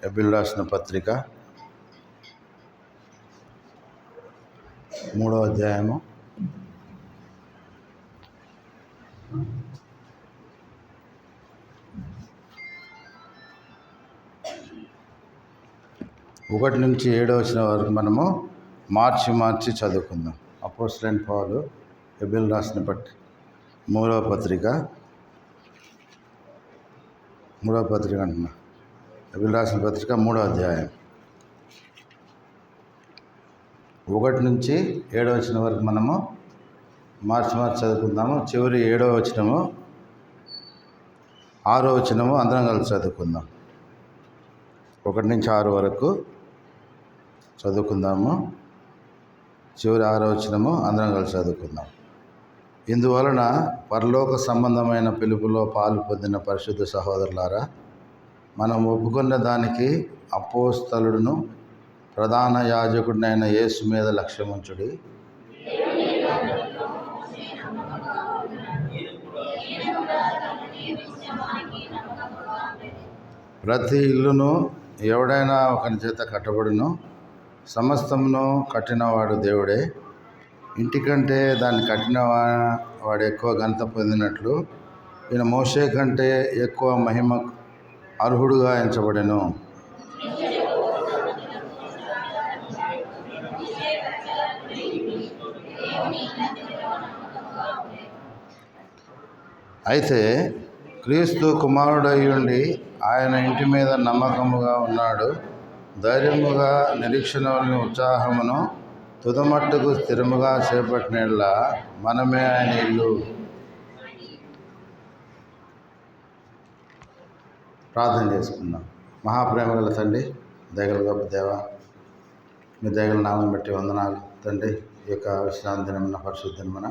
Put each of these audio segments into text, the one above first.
హెబ్రీయులకు రాసిన పత్రిక 3వ అధ్యాయము 1 నుంచి 7వ వచనం వరకు మనము మార్చి చదువుకుందాం. అపోస్తలుడైన పౌలు హెబ్రీయులకు రాసిన 3వ పత్రిక అంటున్నా హెబ్రీయులకు రాసిన పత్రిక 3వ అధ్యాయం 1 నుంచి 7వ వచనం వరకు మనము మార్చి చదువుకుందాము. చివరి 7వ వచనము 6వ వచనము అందరం కలిసి చదువుకుందాం. 1 నుంచి 6 వరకు చదువుకుందాము. చివరి 6వ వచనము అందరం కలిసి చదువుకుందాం. ఇందువలన పరలోక సంబంధమైన పిలుపులో పాలు పొందిన పరిశుద్ధ సహోదరులారా, మనం ఒప్పుకున్న దానికి అపోస్తలుడును ప్రధాన యాజకుడినైన యేసు మీద లక్ష్యముంచుడి. ప్రతి ఇల్లును ఎవడైనా ఒకని చేత కట్టబడును, సమస్తమును కట్టినవాడు దేవుడే. ఇంటికంటే దాన్ని కట్టిన వాడు ఎక్కువ ఘనత పొందినట్లు ఈయన మోషే కంటే ఎక్కువ మహిమ అర్హుడుగా ఎంచబడెను. అయితే క్రీస్తు కుమారుడయ్యుండి ఆయన ఇంటి మీద నమ్మకముగా ఉన్నాడు. ధైర్యముగా నిరీక్షణలోని ఉత్సాహమును తుదమట్టుకు స్థిరముగా చేపట్టినట్లా మనమే ఆయన ఇల్లు. ప్రార్థన చేసుకుందాం. మహాప్రేమ గల తండ్రి, దయగల గొప్ప దేవ, మీ దయగల నామం బట్టి వందనాలు తండ్రి. ఈ యొక్క విశ్రాంతి దినమున పరిశుద్ధ దినమున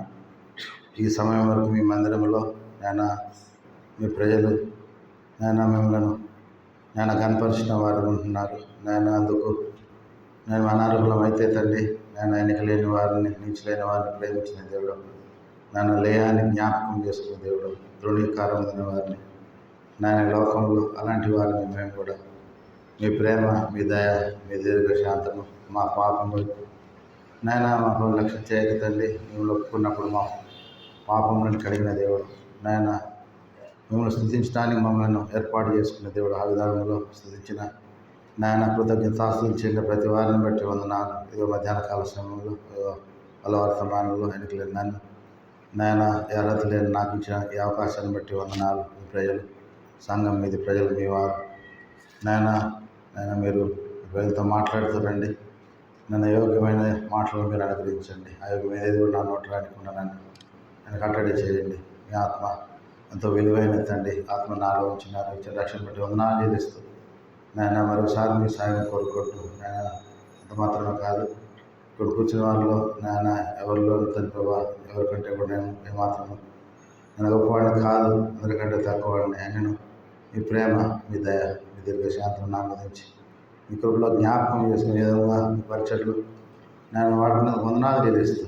ఈ సమయం వరకు మీ మందిరంలో నేను మీ ప్రజలు మిమ్మల్ని కనపరిచిన వారు ఉంటున్నారు. నేను అందుకు నేను అనారోగ్యం అయితే తండ్రి, నేను ఎన్నిక లేని వారిని, నీచలేని వారిని ప్రేమించిన దేవుడు, నన్ను లేయాన్ని జ్ఞాపకం చేసుకున్న దేవుడు, ధృవీకారం పొందిన వారిని, నేను లోకంలో అలాంటి వారిని మేము కూడా మీ ప్రేమ, మీ దయ, మీ దీర్ఘశాంతము, మా పాపము మాకు లక్ష్యం చేయక తండ్రి, మేము ఒప్పుకున్నప్పుడు మా పాపములను కడిగిన దేవుడు, మిమ్మల్ని స్తుతించడానికి మమ్మల్ని ఏర్పాటు చేసుకున్న దేవుడు, ఆ విధానంలో స్తుతించిన కృతజ్ఞతాస్తుతులు చేసిన ప్రతి వారిని బట్టి వందనాలు. ఇదిగో మధ్యాహ్న కాల సమయంలో బలవర్తమానంలో ఎన్నికలేని నన్ను అర్హత లేని నాకు ఇచ్చిన ఈ అవకాశాన్ని బట్టి వందనాలు. మీ ప్రజలు సంఘం మీది ప్రజలు మీ వారు మీరు ప్రజలతో మాట్లాడుతారండి. నన్ను యోగ్యమైన మాటలు మీరు అనుగ్రహించండి. అయోగ్యమైన ఏది కూడా నా నోట్లో రానికుండా నన్ను కట్టడి చేయండి. మీ ఆత్మ ఎంతో విలువైన తండ్రి, ఆత్మ నాలో ఉంచినారు. ఇచ్చిన రక్షణ బట్టి వందనాలు చెల్లిస్తూ మరోసారి మీ సాయం కోరుకుంటూ అంత మాత్రమే కాదు, ఇక్కడ కూర్చున్న వాళ్ళలో ఎవరిలో తండ్రి ఎవరికంటే కూడా నేను ఏమాత్రము గొప్పవాడిని కాదు, అందరికంటే తక్కువవాడిని. నేను మీ ప్రేమ, మీ దయ, మీ దీర్ఘశాంతం నా మీద ఉంచి మీ కృపలో జ్ఞాపకం చేసుకునే విధంగా మీ పరిచయలు వాటిని వందనాలు చెల్లిస్తూ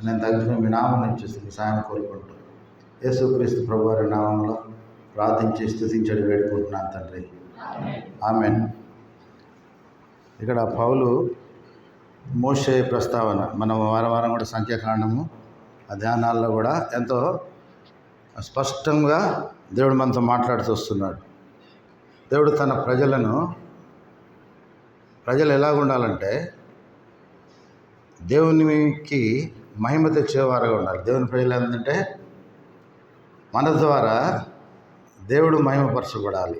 నేను తగ్గించుకుని మీ నామం నుంచి మీ సాయం కోరుకుంటూ యేసుక్రీస్తు ప్రభువారి నామంలో ప్రార్థించి స్తుతించడి వేడుకుంటున్నాను తండ్రి. ఆమేన్. ఇక్కడ పౌలు మోషే ప్రస్తావన మనం వారం కూడా సంఖ్యాకాండము ఆ ధ్యానాల్లో కూడా ఎంతో స్పష్టంగా దేవుడు మనతో మాట్లాడుతూ వస్తున్నాడు. దేవుడు తన ప్రజలు ఎలాగ ఉండాలంటే దేవునికి మహిమ తెచ్చేవారుగా ఉండాలి. దేవుని ప్రజలు ఏంటంటే మన ద్వారా దేవుడు మహిమపరచబడాలి.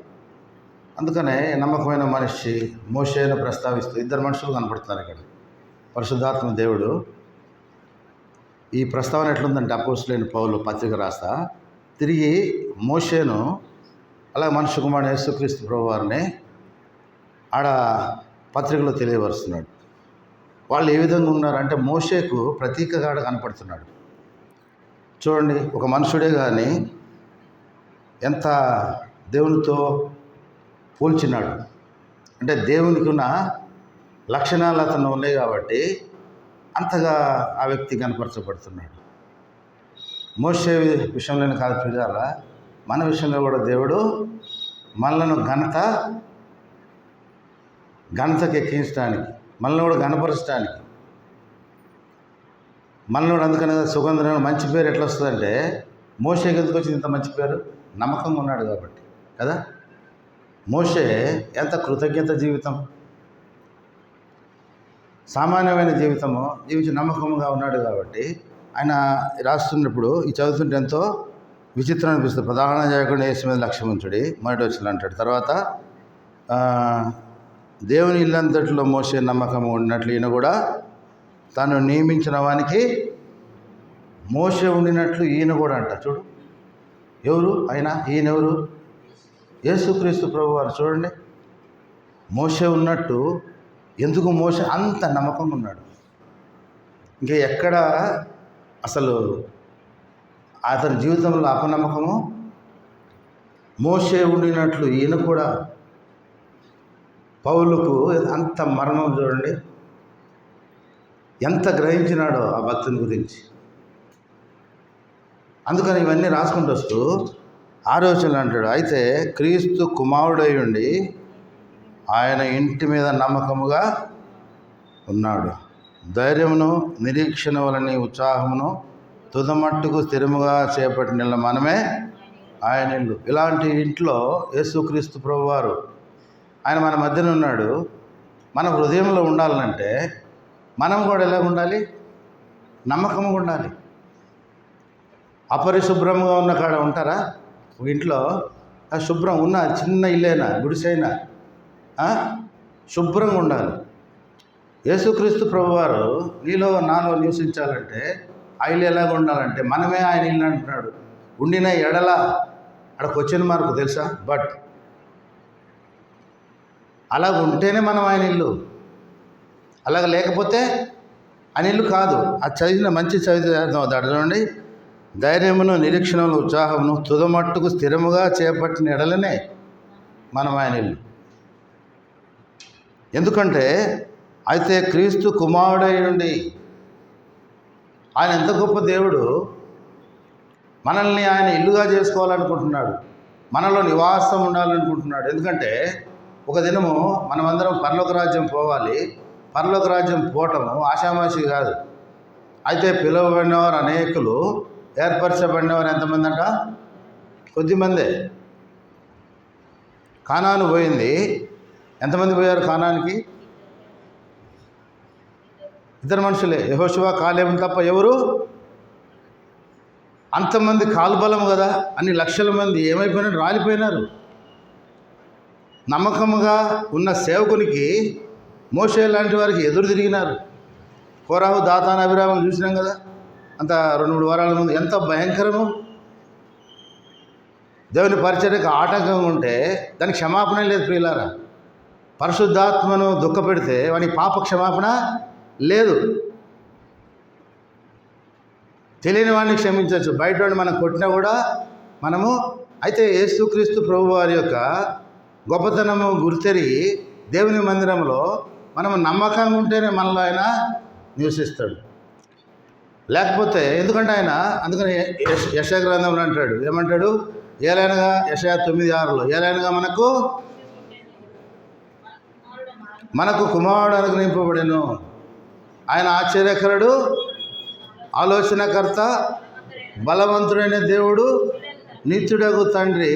అందుకనే నమ్మకమైన మనిషి మోషేను ప్రస్తావిస్తూ ఇద్దరు మనుషులు కనపడుతున్నారు ఇక్కడ. పరిశుద్ధాత్మ దేవుడు ఈ ప్రస్తావన ఎట్లుందంటే అపోస్తలుడైన పౌలు పత్రిక రాస్తా తిరిగి మోషేను అలాగే మనుష్య కుమారుడు యేసుక్రీస్తు ప్రభువారిని ఆడ పత్రికలో తెలియపరుస్తున్నాడు. వాళ్ళు ఏ విధంగా ఉన్నారంటే మోషేకు ప్రతీకగా కనపడుతున్నాడు. చూడండి, ఒక మనుషుడే కానీ ఎంత దేవునితో పోల్చినాడు అంటే దేవునికి ఉన్న లక్షణాలు అతను ఉన్నాయి కాబట్టి అంతగా ఆ వ్యక్తి కనపరచబడుతున్నాడు. మోషే విషయంలోనే కాదు పిల్లల, మన విషయంలో కూడా దేవుడు మనలను ఘనత ఘనతకి ఎక్కించడానికి, మనల్ని కూడా ఘనపరచడానికి, మనల్ని కూడా అందుకని సుగంధం మంచి పేరు ఎట్లా వస్తుందంటే, మోషేకి ఎందుకు వచ్చింది ఇంత మంచి పేరు? నమ్మకంగా ఉన్నాడు కాబట్టి కదా. మోషే ఎంత కృతజ్ఞత జీవితం, సామాన్యమైన జీవితము జీవించి నమ్మకంగా ఉన్నాడు కాబట్టి ఆయన రాస్తున్నప్పుడు ఈ చదువుతుంటే ఎంతో విచిత్రం అనిపిస్తుంది. ప్రధాన చేయకుండా యేసు మీద లక్ష్యం ఉంచుడి, మొదటి వచ్చిన అంటాడు. తర్వాత దేవుని ఇల్లంతటిలో మోసే నమ్మకం ఉండినట్లు ఈయన కూడా తాను నియమించిన వానికి మోసే ఉండినట్లు ఈయన కూడా అంట. చూడు, ఎవరు ఆయన? ఈయన ఎవరు? యేసుక్రీస్తు ప్రభువారు. చూడండి, మోసే ఉన్నట్టు ఎందుకు మోసే అంత నమ్మకంగా ఉన్నాడు? ఇంకా ఎక్కడ అసలు అతని జీవితంలో అపనమ్మకము? మోసే ఉండినట్లు ఈయన కూడా. పౌలుకు అంత మరణం చూడండి, ఎంత గ్రహించినాడో ఆ భక్తుని గురించి. అందుకని ఇవన్నీ రాసుకుంటూ వస్తూ ఆలోచనలు అంటాడు, అయితే క్రీస్తు కుమారుడై ఉండి ఆయన ఇంటి మీద నమ్మకముగా ఉన్నాడు. ధైర్యమును నిరీక్షణ వలని ఉత్సాహమును తుదమట్టుకు స్థిరముగా చేపట్టిన మనమే ఆయన ఇల్లు. ఇలాంటి ఇంట్లో యేసుక్రీస్తు ప్రభువారు ఆయన మన మధ్యన ఉన్నాడు. మన హృదయంలో ఉండాలంటే మనం కూడా ఎలా ఉండాలి? నమ్మకంగా ఉండాలి. అపరిశుభ్రంగా ఉన్న కాడ ఉంటారా? ఒక ఇంట్లో శుభ్రం ఉన్న చిన్న ఇల్లైనా గుడిసైనా శుభ్రంగా ఉండాలి. యేసుక్రీస్తు ప్రభువారు నీలో నాలో నివసించాలంటే ఆ ఇల్లు ఎలాగ ఉండాలంటే మనమే ఆయన ఇల్లు అంటున్నాడు. ఉండిన ఎడల అక్కడ క్వశ్చన్ మార్కు తెలుసా? బట్ అలాగ ఉంటేనే మనం ఆయన ఇల్లు, అలాగ లేకపోతే ఆయన ఇల్లు కాదు. అది చదివిన మంచి చదివితే అర్థమవుతాడు. చూడండి, ధైర్యమును నిరీక్షణను ఉత్సాహమును తుదమట్టుకు స్థిరముగా చేపట్టిన ఎడలనే మనం ఆయన ఇల్లు. ఎందుకంటే అయితే క్రీస్తు కుమారుడై ఉండి, ఆయన ఎంత గొప్ప దేవుడు, మనల్ని ఆయన ఇల్లుగా చేసుకోవాలనుకుంటున్నాడు, మనలో నివాసం ఉండాలనుకుంటున్నాడు. ఎందుకంటే ఒక దినము మనమందరం పరలోక రాజ్యం పోవాలి. పరలోక రాజ్యం పోవటము ఆషామాషి కాదు. అయితే పిలువబడినవారు అనేకులు, ఏర్పరచబడినవారు ఎంతమంది అంట? కొద్దిమందే. కానాను పోయింది, ఎంతమంది పోయారు కానానికి? ఇద్దరు మనుషులే, యెహోషువ కాలేబు తప్ప ఎవరు? అంతమంది కాలుబలం కదా, అన్ని లక్షల మంది ఏమైపోయినారు? రాలిపోయినారు. నమ్మకముగా ఉన్న సేవకునికి మోషే లాంటి వారికి ఎదురు తిరిగినారు. కోరాహు, దాతాను, అభిరామం చూసినాం కదా, అంత 2-3 వారాల ముందు. ఎంత భయంకరము! దేవుని పరిచర్యకు ఆటంకంగా ఉంటే దానికి క్షమాపణ లేదు ప్రియులారా. పరిశుద్ధాత్మను దుఃఖపెడితే వానికి పాప క్షమాపణ లేదు. తెలియని వాడిని క్షమించవచ్చు, బయట వాడిని మనం కొట్టినా కూడా మనము. అయితే యేసుక్రీస్తు ప్రభు వారి యొక్క గొప్పతనము గుర్తెరిగి దేవుని మందిరంలో మనం నమ్మకంగా ఉంటేనే మనలో ఆయన నివసిస్తాడు. లేకపోతే ఎందుకంటే ఆయన, అందుకని యెషయా గ్రంథంలో అంటాడు, ఏమంటాడు? ఏలైనగా యెషయా 9:6లో ఏలైనగా మనకు కుమారుడు అనుగ్రహింపబడెను, ఆయన ఆశ్చర్యకరుడు, ఆలోచనకర్త, బలవంతుడైన దేవుడు, నిత్యుడగు తండ్రి,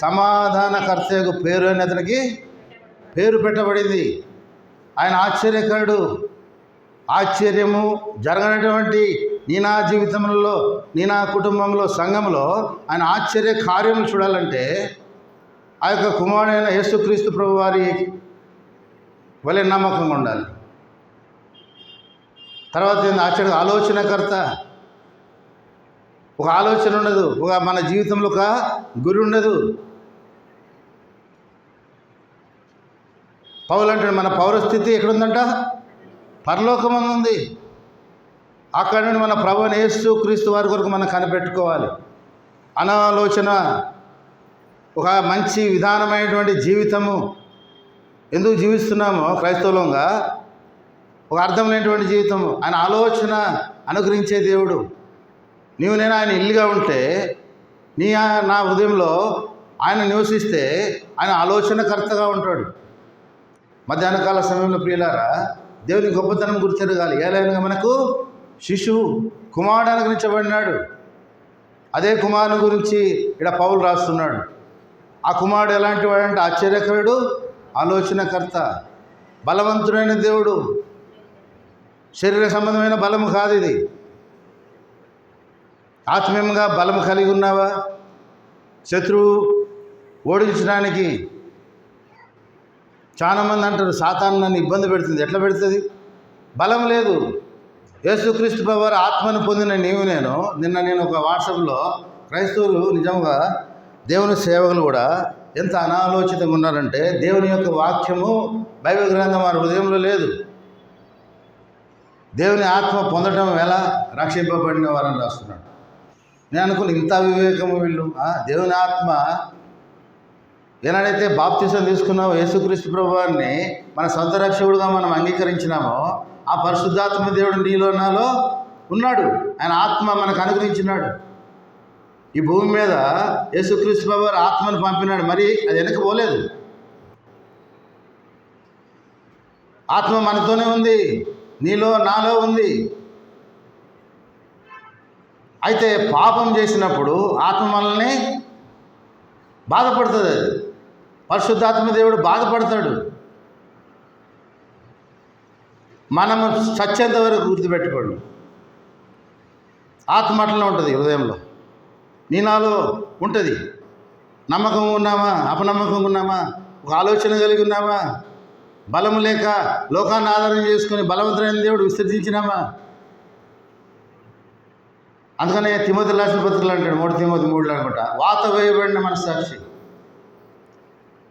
సమాధానకర్తకు పేరు అని అతనికి పేరు పెట్టబడింది. ఆయన ఆశ్చర్యకరుడు. ఆశ్చర్యము జరగనటువంటి నా జీవితంలో, నా కుటుంబంలో, సంఘంలో ఆయన ఆశ్చర్య కార్యములు చూడాలంటే ఆ యొక్క కుమారుడైన యేసుక్రీస్తు ప్రభు వారి వలె నమ్మకంగా ఉండాలి. తర్వాత ఆశ్చర్య ఆలోచనకర్త. ఒక ఆలోచన ఉండదు, ఒక మన జీవితంలో ఒక గురి ఉండదు. పౌలు అంటాడు, మన పౌరస్థితి ఎక్కడుందంట? పరలోకమందు ఉంది. అక్కడ నుండి మన ప్రభువైన యేసు క్రీస్తు వారి కొరకు మనం కనిపెట్టుకోవాలి. అనాలోచన, ఒక మంచి విధానమైనటువంటి జీవితము ఎందుకు జీవిస్తున్నామో క్రైస్తవులంగా, ఒక అర్థం లేనటువంటి జీవితము. ఆయన ఆలోచన అనుగ్రహించే దేవుడు. నీవు నేను ఆయన ఇల్లుగా ఉంటే, నా హృదయంలో ఆయన నివసిస్తే ఆయన ఆలోచనకర్తగా ఉంటాడు. మధ్యాహ్న కాల సమయంలో ప్రియులారా దేవుని గొప్పతనం గుర్తెరగాలి. ఏలైనా మనకు శిశువు కుమారుడు అనుగ్రహించబడినాడు. అదే కుమారుని గురించి ఇక్కడ పౌలు రాస్తున్నాడు. ఆ కుమారుడు ఎలాంటి వాడంటే ఆశ్చర్యకరుడు, ఆలోచనకర్త, బలవంతుడైన దేవుడు. శరీర సంబంధమైన బలము కాదు ఇది. ఆత్మీయంగా బలము కలిగి ఉన్నావా? శత్రువు ఓడించడానికి చాలామంది అంటారు సాతాను నన్ను ఇబ్బంది పెడుతుంది. ఎట్లా పెడుతుంది? బలం లేదు. యేసుక్రీస్తు ప్రభువారు ఆత్మను పొందిన నేను ఒక వాట్సాప్లో క్రైస్తవులు నిజంగా దేవుని సేవకులు కూడా ఎంత అనాలోచితంగా ఉన్నారంటే దేవుని యొక్క వాక్యము బైబిల్ గ్రంథం వారి హృదయంలో లేదు. దేవుని ఆత్మ పొందడం ఎలా? రక్షింపబడిన వారని రాస్తున్నాడు. నేను అనుకుని ఇంత వివేకము వీళ్ళు. దేవుని ఆత్మ ఏనాడైతే బాప్తిసం తీసుకున్నామో యేసుక్రీస్తు ప్రభువారిని మన సొంత రక్షకుడుగా మనం అంగీకరించినామో ఆ పరిశుద్ధాత్మ దేవుడు నీలో నాలో ఉన్నాడు. ఆయన ఆత్మ మనకు అనుగ్రహించినాడు. ఈ భూమి మీద యేసుక్రీస్తు ప్రభువారు ఆత్మను పంపినాడు. మరి అది వెనక్కి పోలేదు. ఆత్మ మనతోనే ఉంది, నీలో నాలో ఉంది. అయితే పాపం చేసినప్పుడు ఆత్మ మనల్ని బాధపడుతుంది. అది పరిశుద్ధాత్మ దేవుడు బాధపడతాడు. మనము చచ్చేంత వరకు గుర్తుపెట్టుకోండి. ఆత్మ అట్లనే ఉంటుంది హృదయంలో, నీ నాలో ఉంటుంది. నమ్మకం ఉన్నామా, అపనమ్మకం ఉన్నామా, ఒక ఆలోచన కలిగి ఉన్నామా, బలము లేక లోకాన్ని ఆధారం చేసుకుని బలవంతుడైన దేవుడు విసర్జించినామా? అందుకనే తిమోతి రాసిన పత్రికలు అంటాడు, 3 తిమోతి 3 అనుకుంటా, వాత వేయబడిన మనస్సాక్షి.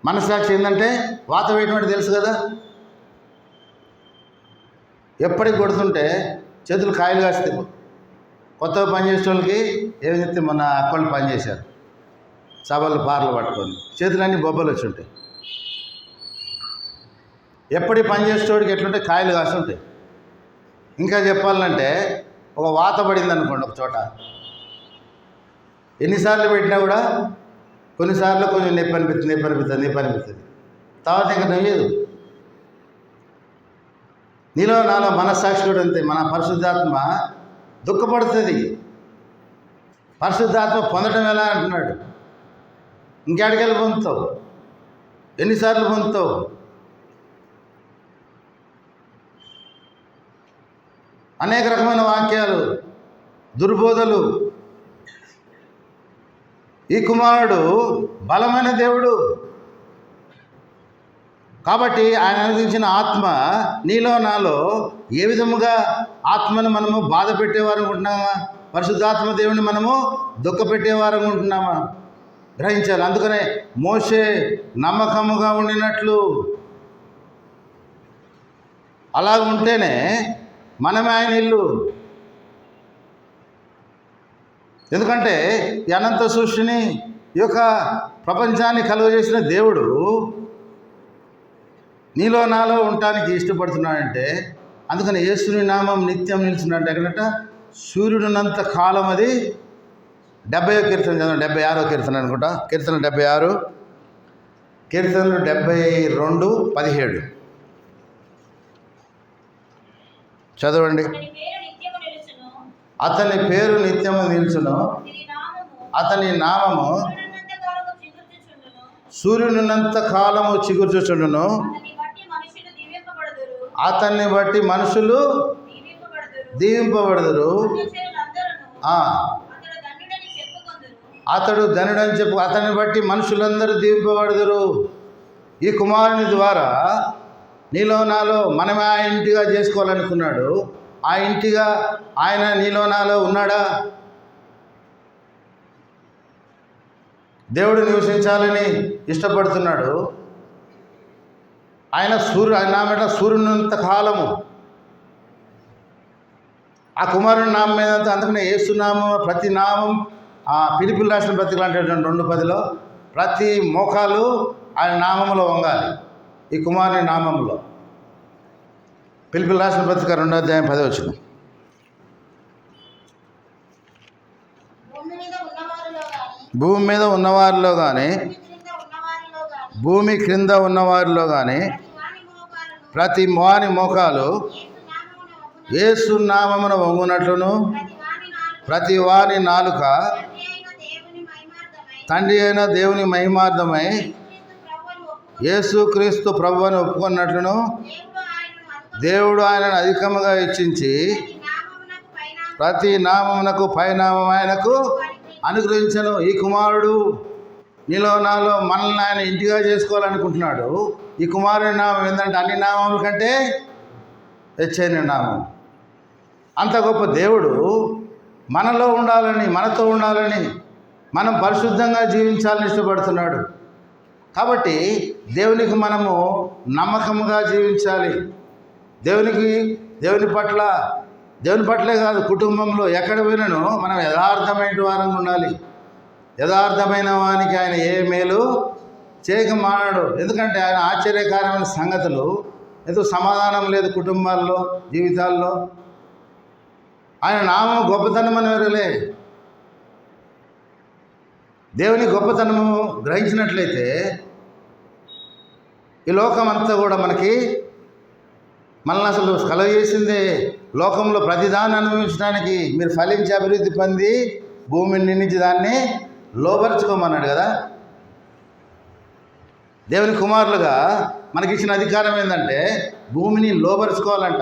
మనస్సాక్షి ఏంటంటే వాత వేయటం అంటే తెలుసు కదా. ఎప్పటికి కొడుతుంటే చేతులు కాయలు కాస్తాయి. కొత్తగా పనిచేసే వాళ్ళకి ఏమి చెప్తే మొన్న అక్కళ్ళు పనిచేశారు, సభలు పార్లు పట్టుకొని చేతులన్నీ బొబ్బలు వచ్చి ఉంటాయి. ఎప్పటి పనిచేసేవాడికి ఎట్లుంటే కాయలు కాస్తుంటాయి. ఇంకా చెప్పాలంటే ఒక వాత పడింది అనుకోండి ఒక చోట, ఎన్నిసార్లు పెట్టినా కూడా కొన్నిసార్లు కొంచెం నొప్పి అనిపిస్తుంది. తర్వాత ఇంకా నవ్వేదు. నీలో నాలో మనస్సాక్షి కూడా అంతే. మన పరిశుద్ధాత్మ దుఃఖపడుతుంది. పరిశుద్ధాత్మ పొందడం ఎలా అంటున్నాడు. ఇంకెక్కడికెళ్ళి పొందుతావు? ఎన్నిసార్లు పొందుతావు? అనేక రకమైన వాక్యాలు, దుర్బోధలు. ఈ కుమారుడు బలమైన దేవుడు కాబట్టి ఆయన అనుగ్రహించిన ఆత్మ నీలో నాలో ఏ విధముగా ఆత్మను మనము బాధ పెట్టేవారు అనుకుంటున్నామా? పరిశుద్ధాత్మ దేవుని మనము దుఃఖ పెట్టేవారు అనుకుంటున్నామా? గ్రహించాలి. అందుకనే మోషే నమ్మకముగా ఉండినట్లు అలా ఉంటేనే మనమే ఆయన ఇల్లు. ఎందుకంటే ఈ అనంత సృష్టిని, ఈ యొక్క ప్రపంచాన్ని కలుగజేసిన దేవుడు నీలో నాలో ఉండటానికి ఇష్టపడుతున్నాడంటే అందుకని యేసుని నామం నిత్యం నిలిచినట్టు. ఎక్కడట సూర్యుడున్నంత కాలం. అది 70వ కీర్తన చదవండి, 76వ కీర్తన అనుకుంటా. కీర్తన 76, కీర్తనలు 72, 17 చదవండి. అతని పేరు నిత్యము నిలుచును, అతని నామము సూర్యునున్నంత కాలము చిగుర్చుచుండును. అతన్ని బట్టి మనుషులు దీవింపబడదురు. అతడు ధనుడని చెప్పు. అతన్ని బట్టి మనుషులందరూ దీవింపబడదురు. ఈ కుమారుని ద్వారా నీలో నాలో మనమే ఆ ఇంటిగా చేసుకోవాలనుకున్నాడు. ఆ ఇంటిగా ఆయన నీలో నాలో ఉన్నాడా? దేవుడు నివసించాలని ఇష్టపడుతున్నాడు. ఆయన నామేట సూర్యునంత కాలము. ఆ కుమారుని నామం మీద అందుకనే యేసునామం, ప్రతి నామం, ఆ పిలుపులు రాసిన పత్రికలు అంటే 2:10 ప్రతి మోకాలు ఆయన నామంలో వంగాలి. ఈ కుమారుని నామంలో. పిలుపులు రాసిన పత్రిక 2వ అధ్యాయం 10వ వచనం. భూమి మీద ఉన్నవారిలో కానీ భూమి క్రింద ఉన్నవారిలో కానీ ప్రతి వాని మోకాలు యేసు నామమున వంగునట్లును ప్రతి వాని నాలుక తండ్రి అయిన దేవుని మహిమార్థమై యేసుక్రీస్తు ప్రభువును ఒప్పుకున్నట్లును దేవుడు ఆయనను అధికముగా హెచ్చించి ప్రతి నామమునకు పైనామం ఆయనకు అనుగ్రహించను. ఈ కుమారుడు నీలో నాలో మనల్ని ఆయన ఇంటిగా చేసుకోవాలనుకుంటున్నాడు. ఈ కుమారుని నామం ఏంటంటే అన్ని నామముల కంటే హెచ్చైన నామం. అంత గొప్ప దేవుడు మనలో ఉండాలని, మనతో ఉండాలని, మనం పరిశుద్ధంగా జీవించాలని ఇష్టపడుతున్నాడు. కాబట్టి దేవునికి మనము నమ్మకంగా జీవించాలి. దేవుని పట్లే కాదు, కుటుంబంలో ఎక్కడ పోయినను మనం యథార్థమైన వారంగా ఉండాలి. యథార్థమైన వానికి ఆయన ఏ మేలు చేయక మానడు. ఎందుకంటే ఆయన ఆశ్చర్యకరమైన సంగతులు, ఎంతో సమాధానం లేదు కుటుంబాల్లో, జీవితాల్లో. ఆయన నామం గొప్పతనం అని వేరలే. దేవుని గొప్పతనము గ్రహించినట్లయితే ఈ లోకం అంతా కూడా మనల్ని అసలు కలగజేసిందే లోకంలో ప్రతిదాన్ని అనుభవించడానికి. మీరు ఫలించి అభివృద్ధి పొంది భూమిని నిండించి దాన్ని లోపరుచుకోమన్నాడు కదా. దేవుని కుమారులుగా మనకిచ్చిన అధికారం ఏంటంటే భూమిని లోపరుచుకోవాలంట.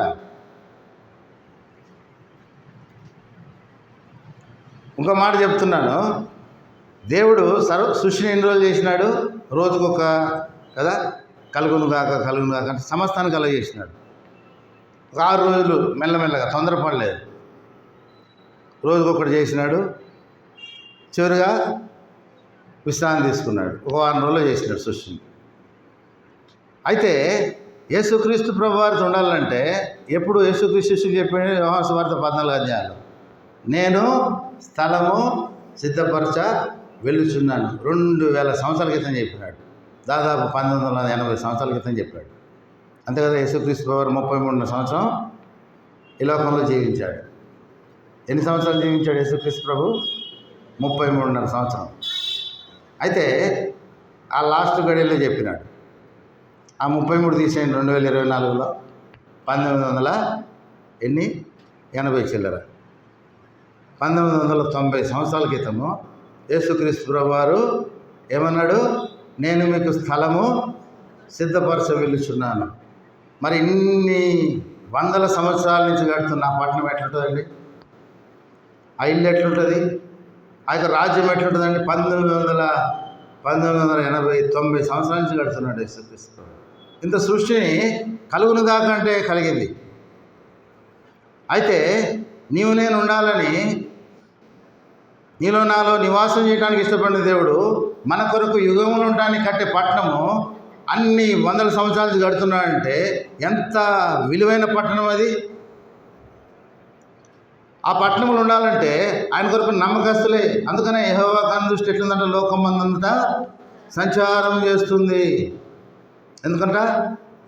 ఇంకో మాట చెప్తున్నాను. దేవుడు సృష్టిని ఎన్ని రోజులు చేసినాడు? రోజుకొక కదా, కలుగును కాక అంటే సమస్తాన్ని కలుగజేసినాడు. ఒక 6 రోజులు మెల్లమెల్లగా, తొందరపడలేదు, రోజుకొకటి చేసినాడు. చివరిగా విశ్రాంతి తీసుకున్నాడు. ఒక 1 రోజుల్లో చేసినాడు సృష్టిని. అయితే యేసుక్రీస్తు ప్రభు వారితో ఉండాలంటే ఎప్పుడు యేసుక్రీస్తు చెప్పాడు యోహాను సువార్త 14 అధ్యాయాలు, నేను స్థలము సిద్ధపరచ వెళ్ళుచున్నాను. 2000 సంవత్సరాల క్రితం చెప్పినాడు. దాదాపు 1980 సంవత్సరాల క్రితం చెప్పాడు. అంతే కదా. యేసుక్రీస్తు ప్రభు 33 సంవత్సరం ఈ లోకంలో జీవించాడు. ఎన్ని సంవత్సరాలు జీవించాడు యేసుక్రీస్తు ప్రభు? 33.5 సంవత్సరం. అయితే ఆ లాస్ట్ గడియల్లో చెప్పినాడు, ఆ 33 తీసేయండి 2024లో 1980 చిల్లర 1990 సంవత్సరాల క్రితము యేసుక్రీస్తు ప్రభు వారు ఏమన్నాడు? నేను మీకు స్థలము సిద్ధపరచ వెళ్ళుచున్నాను. మరి ఇన్ని 100 సంవత్సరాల నుంచి కడుతున్న ఆ పట్టణం ఎట్లుంటుందండి? ఆ ఇల్లు ఎట్లుంటుంది? ఆ యొక్క రాజ్యం ఎట్లుంటుందండి? 1989 సంవత్సరాల నుంచి కడుతున్నాడు యేసుక్రీస్తు. ఇంత సృష్టిని కలుగును కాకంటే కలిగింది. అయితే నీవు నేను ఉండాలని, నీలో నాలో నివాసం చేయడానికి ఇష్టపడిన దేవుడు మన కొరకు యుగములు ఉండడానికి కట్టే పట్టణము అన్ని 100 సంవత్సరాల నుంచి కడుతున్నాడంటే ఎంత విలువైన పట్టణం అది. ఆ పట్టణములు ఉండాలంటే ఆయన కొరకు నమ్మకస్తులే. అందుకనే యెహోవా కన్ను దృష్టి ఎట్లుందంటే లోకం అంతా సంచారం చేస్తుంది. ఎందుకంట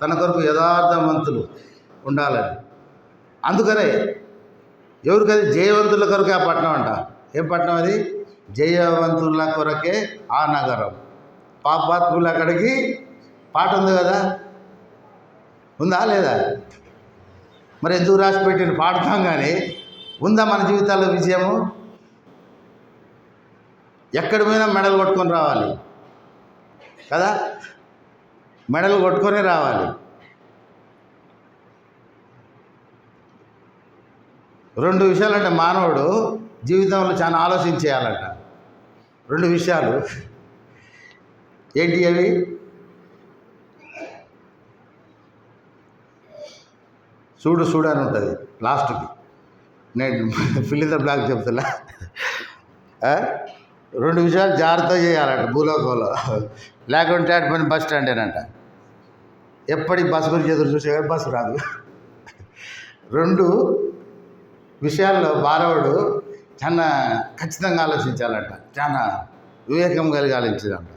తన కొరకు యథార్థవంతులు ఉండాలని. అందుకనే ఎవరికది? జయవంతుల కొరకే ఆ పట్టణం అంట. ఏం పట్టణం అది? జయవంతుల కొరకే ఆ నగరం. పాపాత్ములు అక్కడికి పాట ఉంది కదా, ఉందా లేదా? మరి ఎందుకు రాసి పెట్టిన? పాడతాం కానీ ఉందా మన జీవితాల్లో విజయము? ఎక్కడి పోయినా మెడలు కొట్టుకొని రావాలి కదా, మెడలు కొట్టుకొని రావాలి. 2 విషయాలంటే మానవుడు జీవితంలో చాలా ఆలోచించేయాలంట. 2 విషయాలు ఏంటి అవి? చూడు అని ఉంటుంది లాస్ట్కి. నేను ఫిల్ ఇన్ ద బ్లాంక్ చెప్తున్నా. 2 విషయాలు జాగ్రత్తగా చేయాలంట భూలోకంలో. లేకుంటే అటు పని బస్ స్టాండేనంట. ఎప్పటికి బస్సు గురించి ఎదురు చూసే బస్సు రాదు. 2 విషయాల్లో మానవుడు చాలా ఖచ్చితంగా ఆలోచించాలంట, చాలా వివేకం కలిగి ఆలోచించాలంట.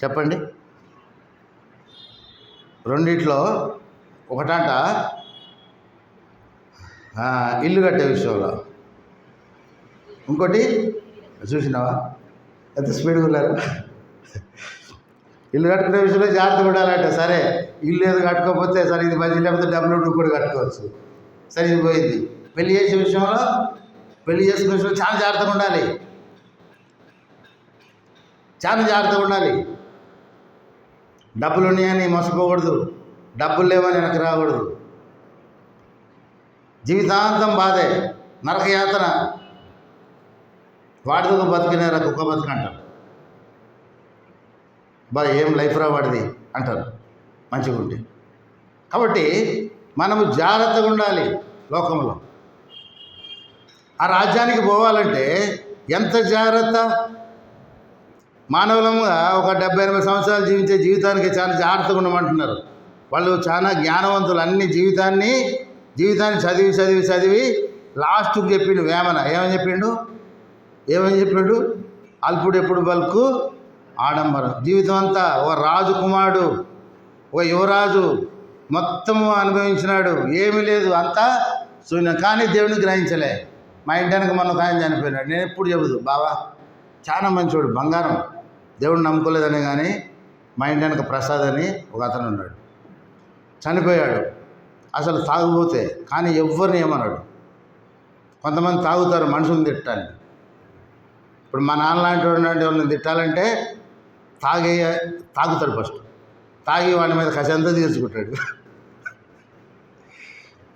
చెప్పండి. 2 ఒకటంట ఇల్లు కట్టే విషయంలో, ఇంకోటి చూసినావా ఎంత స్పీడ్గా ఉన్నారు? ఇల్లు కట్టుకునే విషయంలో జాగ్రత్త ఉండాలంటే సరే ఇల్లు ఏదో కట్టుకోకపోతే సరే ఇది మంచి లేకపోతే డబ్బులు నువ్వు కూడా కట్టుకోవచ్చు. సరే ఇది పోయింది. పెళ్లి చేసే విషయంలో పెళ్లి చేసుకునే విషయంలో చాలా జాగ్రత్తగా ఉండాలి. చాలా జాగ్రత్తగా ఉండాలి. డబ్బులు ఉన్నాయని మోసపోకూడదు, డబ్బులు లేవని వెనక్కి రాకూడదు. జీవితాంతం బాధే, నరకయాతన. వాడితో బతికినారా కుక్క బతుకు అంటారు. ఏం లైఫ్ రా వాడిది అంటారు మంచిగా ఉంటే. కాబట్టి మనము జాగ్రత్తగా ఉండాలి. లోకంలో ఆ రాజ్యానికి పోవాలంటే ఎంత జాగ్రత్త. మానవులంగా ఒక 70-80 సంవత్సరాలు జీవించే జీవితానికి చాలా జాగ్రత్తగా ఉండమంటున్నారు. వాళ్ళు చాలా జ్ఞానవంతులు. అన్ని జీవితాన్ని చదివి లాస్ట్కి చెప్పిండు వేమన. ఏమని చెప్పిండు? అల్పుడు ఎప్పుడు బల్కు ఆడంబరం. జీవితం అంతా ఒక రాజకుమారుడు, ఒక యువరాజు మొత్తము అనుభవించినాడు. ఏమీ లేదు, అంతా శూన్యం. కానీ దేవుని గ్రహించలే. మా ఇంటానికి మొన్న ఒక ఆయన చనిపోయినాడు. నేను ఎప్పుడు చెబుదు బావా చాలా మంచివాడు, బంగారం, దేవుడిని నమ్ముకోలేదని. కానీ మా ఇంటానికి ప్రసాద్ అని ఒక అతను ఉన్నాడు, చనిపోయాడు. అసలు తాగుపోతే, కానీ ఎవరిని ఏమన్నాడు. కొంతమంది తాగుతారు మనుషులను తిట్టాలి. ఇప్పుడు మా నాన్న లాంటి వాడిని వాళ్ళని తిట్టాలంటే తాగుతాడు ఫస్ట్. తాగి వాడి మీద కసి అంతా తీర్చుకుంటాడు.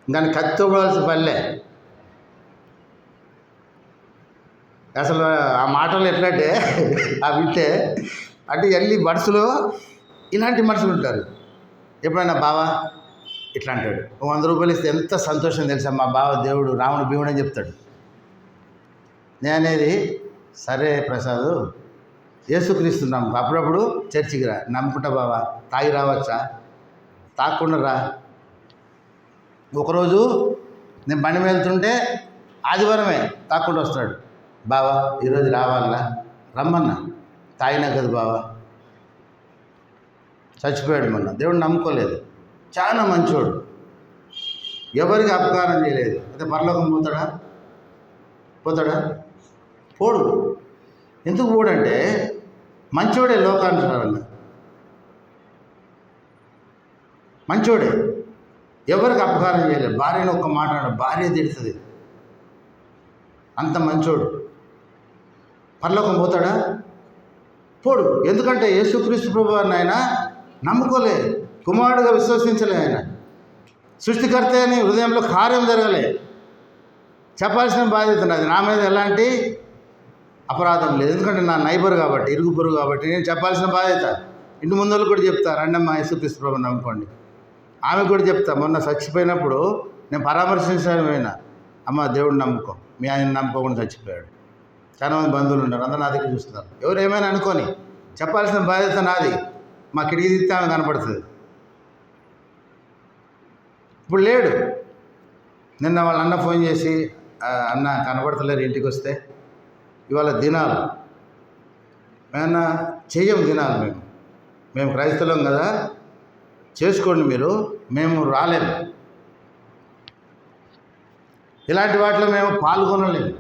దాన్ని కత్తితో పడాల్సిన పల్లె. అసలు ఆ మాటలు ఎట్లంటే వింటే అంటే ఎల్లి మనసులో ఇలాంటి మనుషులు ఉంటారు. ఎప్పుడైనా బావా ఇట్లా అంటాడు. 100 రూపాయలు ఇస్తే ఎంత సంతోషం తెలుసా, మా బావ దేవుడు రాముడు భీముడు అని చెప్తాడు. నేనేది సరే ప్రసాద్ యేసుక్రీస్తున్నాం, అప్పుడప్పుడు చర్చికి రా. నమ్ముకుంటా బావా, తాగి రావచ్చా? తాగకుండా రా. ఒకరోజు నేను బండి వెళ్తుంటే ఆదివారమే తాగకుండా వస్తాడు. బావా ఈరోజు రావాలా? రమ్మన్నా. తాగినా కదా బావా. చచ్చిపోయాడు మొన్న. దేవుడు నమ్ముకోలేదు. చాలా మంచోడు, ఎవరికి అపకారం చేయలేదు. అయితే పరలోకం పోతాడా? పోడు. ఎందుకు పోడంటే మంచోడే లోకానుసారంగా. మంచోడే, ఎవరికి అపకారం చేయలేదు. భార్యను ఒక్క మాట అన్నాడు, భార్య తిడుతుంది. అంత మంచోడు. పరలోకం పోతాడా? పోడు. ఎందుకంటే యేసుక్రీస్తు ప్రభువు ఆయన నమ్ముకోలే, కుమారుడుగా విశ్వసించలే. ఆయన సృష్టికర్త అని హృదయంలో కార్యం జరగలే. చెప్పాల్సిన బాధ్యత నాది. నా మీద ఎలాంటి అపరాధం లేదు. ఎందుకంటే నా నైబర్ కాబట్టి, ఇరుగు పొరుగు కాబట్టి నేను చెప్పాల్సిన బాధ్యత. ఇంటి ముందు కూడా చెప్తా, రండమ్మా యేసుక్రీస్తు ప్రభువుని నమ్ముకోండి. ఆమె కూడా చెప్తా. మొన్న చచ్చిపోయినప్పుడు నేను పరామర్శించడం పోయినా, అమ్మ దేవుడిని నమ్ముకో, మీ ఆయన నమ్ముకోకుండా చచ్చిపోయాడు. చాలామంది బంధువులు ఉన్నారు, అందరూ నా దగ్గర చూస్తున్నారు. ఎవరు ఏమైనా అనుకొని చెప్పాల్సిన బాధ్యత నాది. మా కిటికీ తీస్తే ఆమె కనపడుతుంది. ఇప్పుడు లేడు. నిన్న వాళ్ళ అన్న ఫోన్ చేసి, అన్న కనపడతలేరు ఇంటికి వస్తే. ఇవాళ దినాలు ఏమన్నా చెయ్యం. దినాలు మేము క్రైస్తవం కదా, చేసుకోండి మీరు, మేము రాలేము. ఇలాంటి వాటిలో మేము పాల్గొనలేము.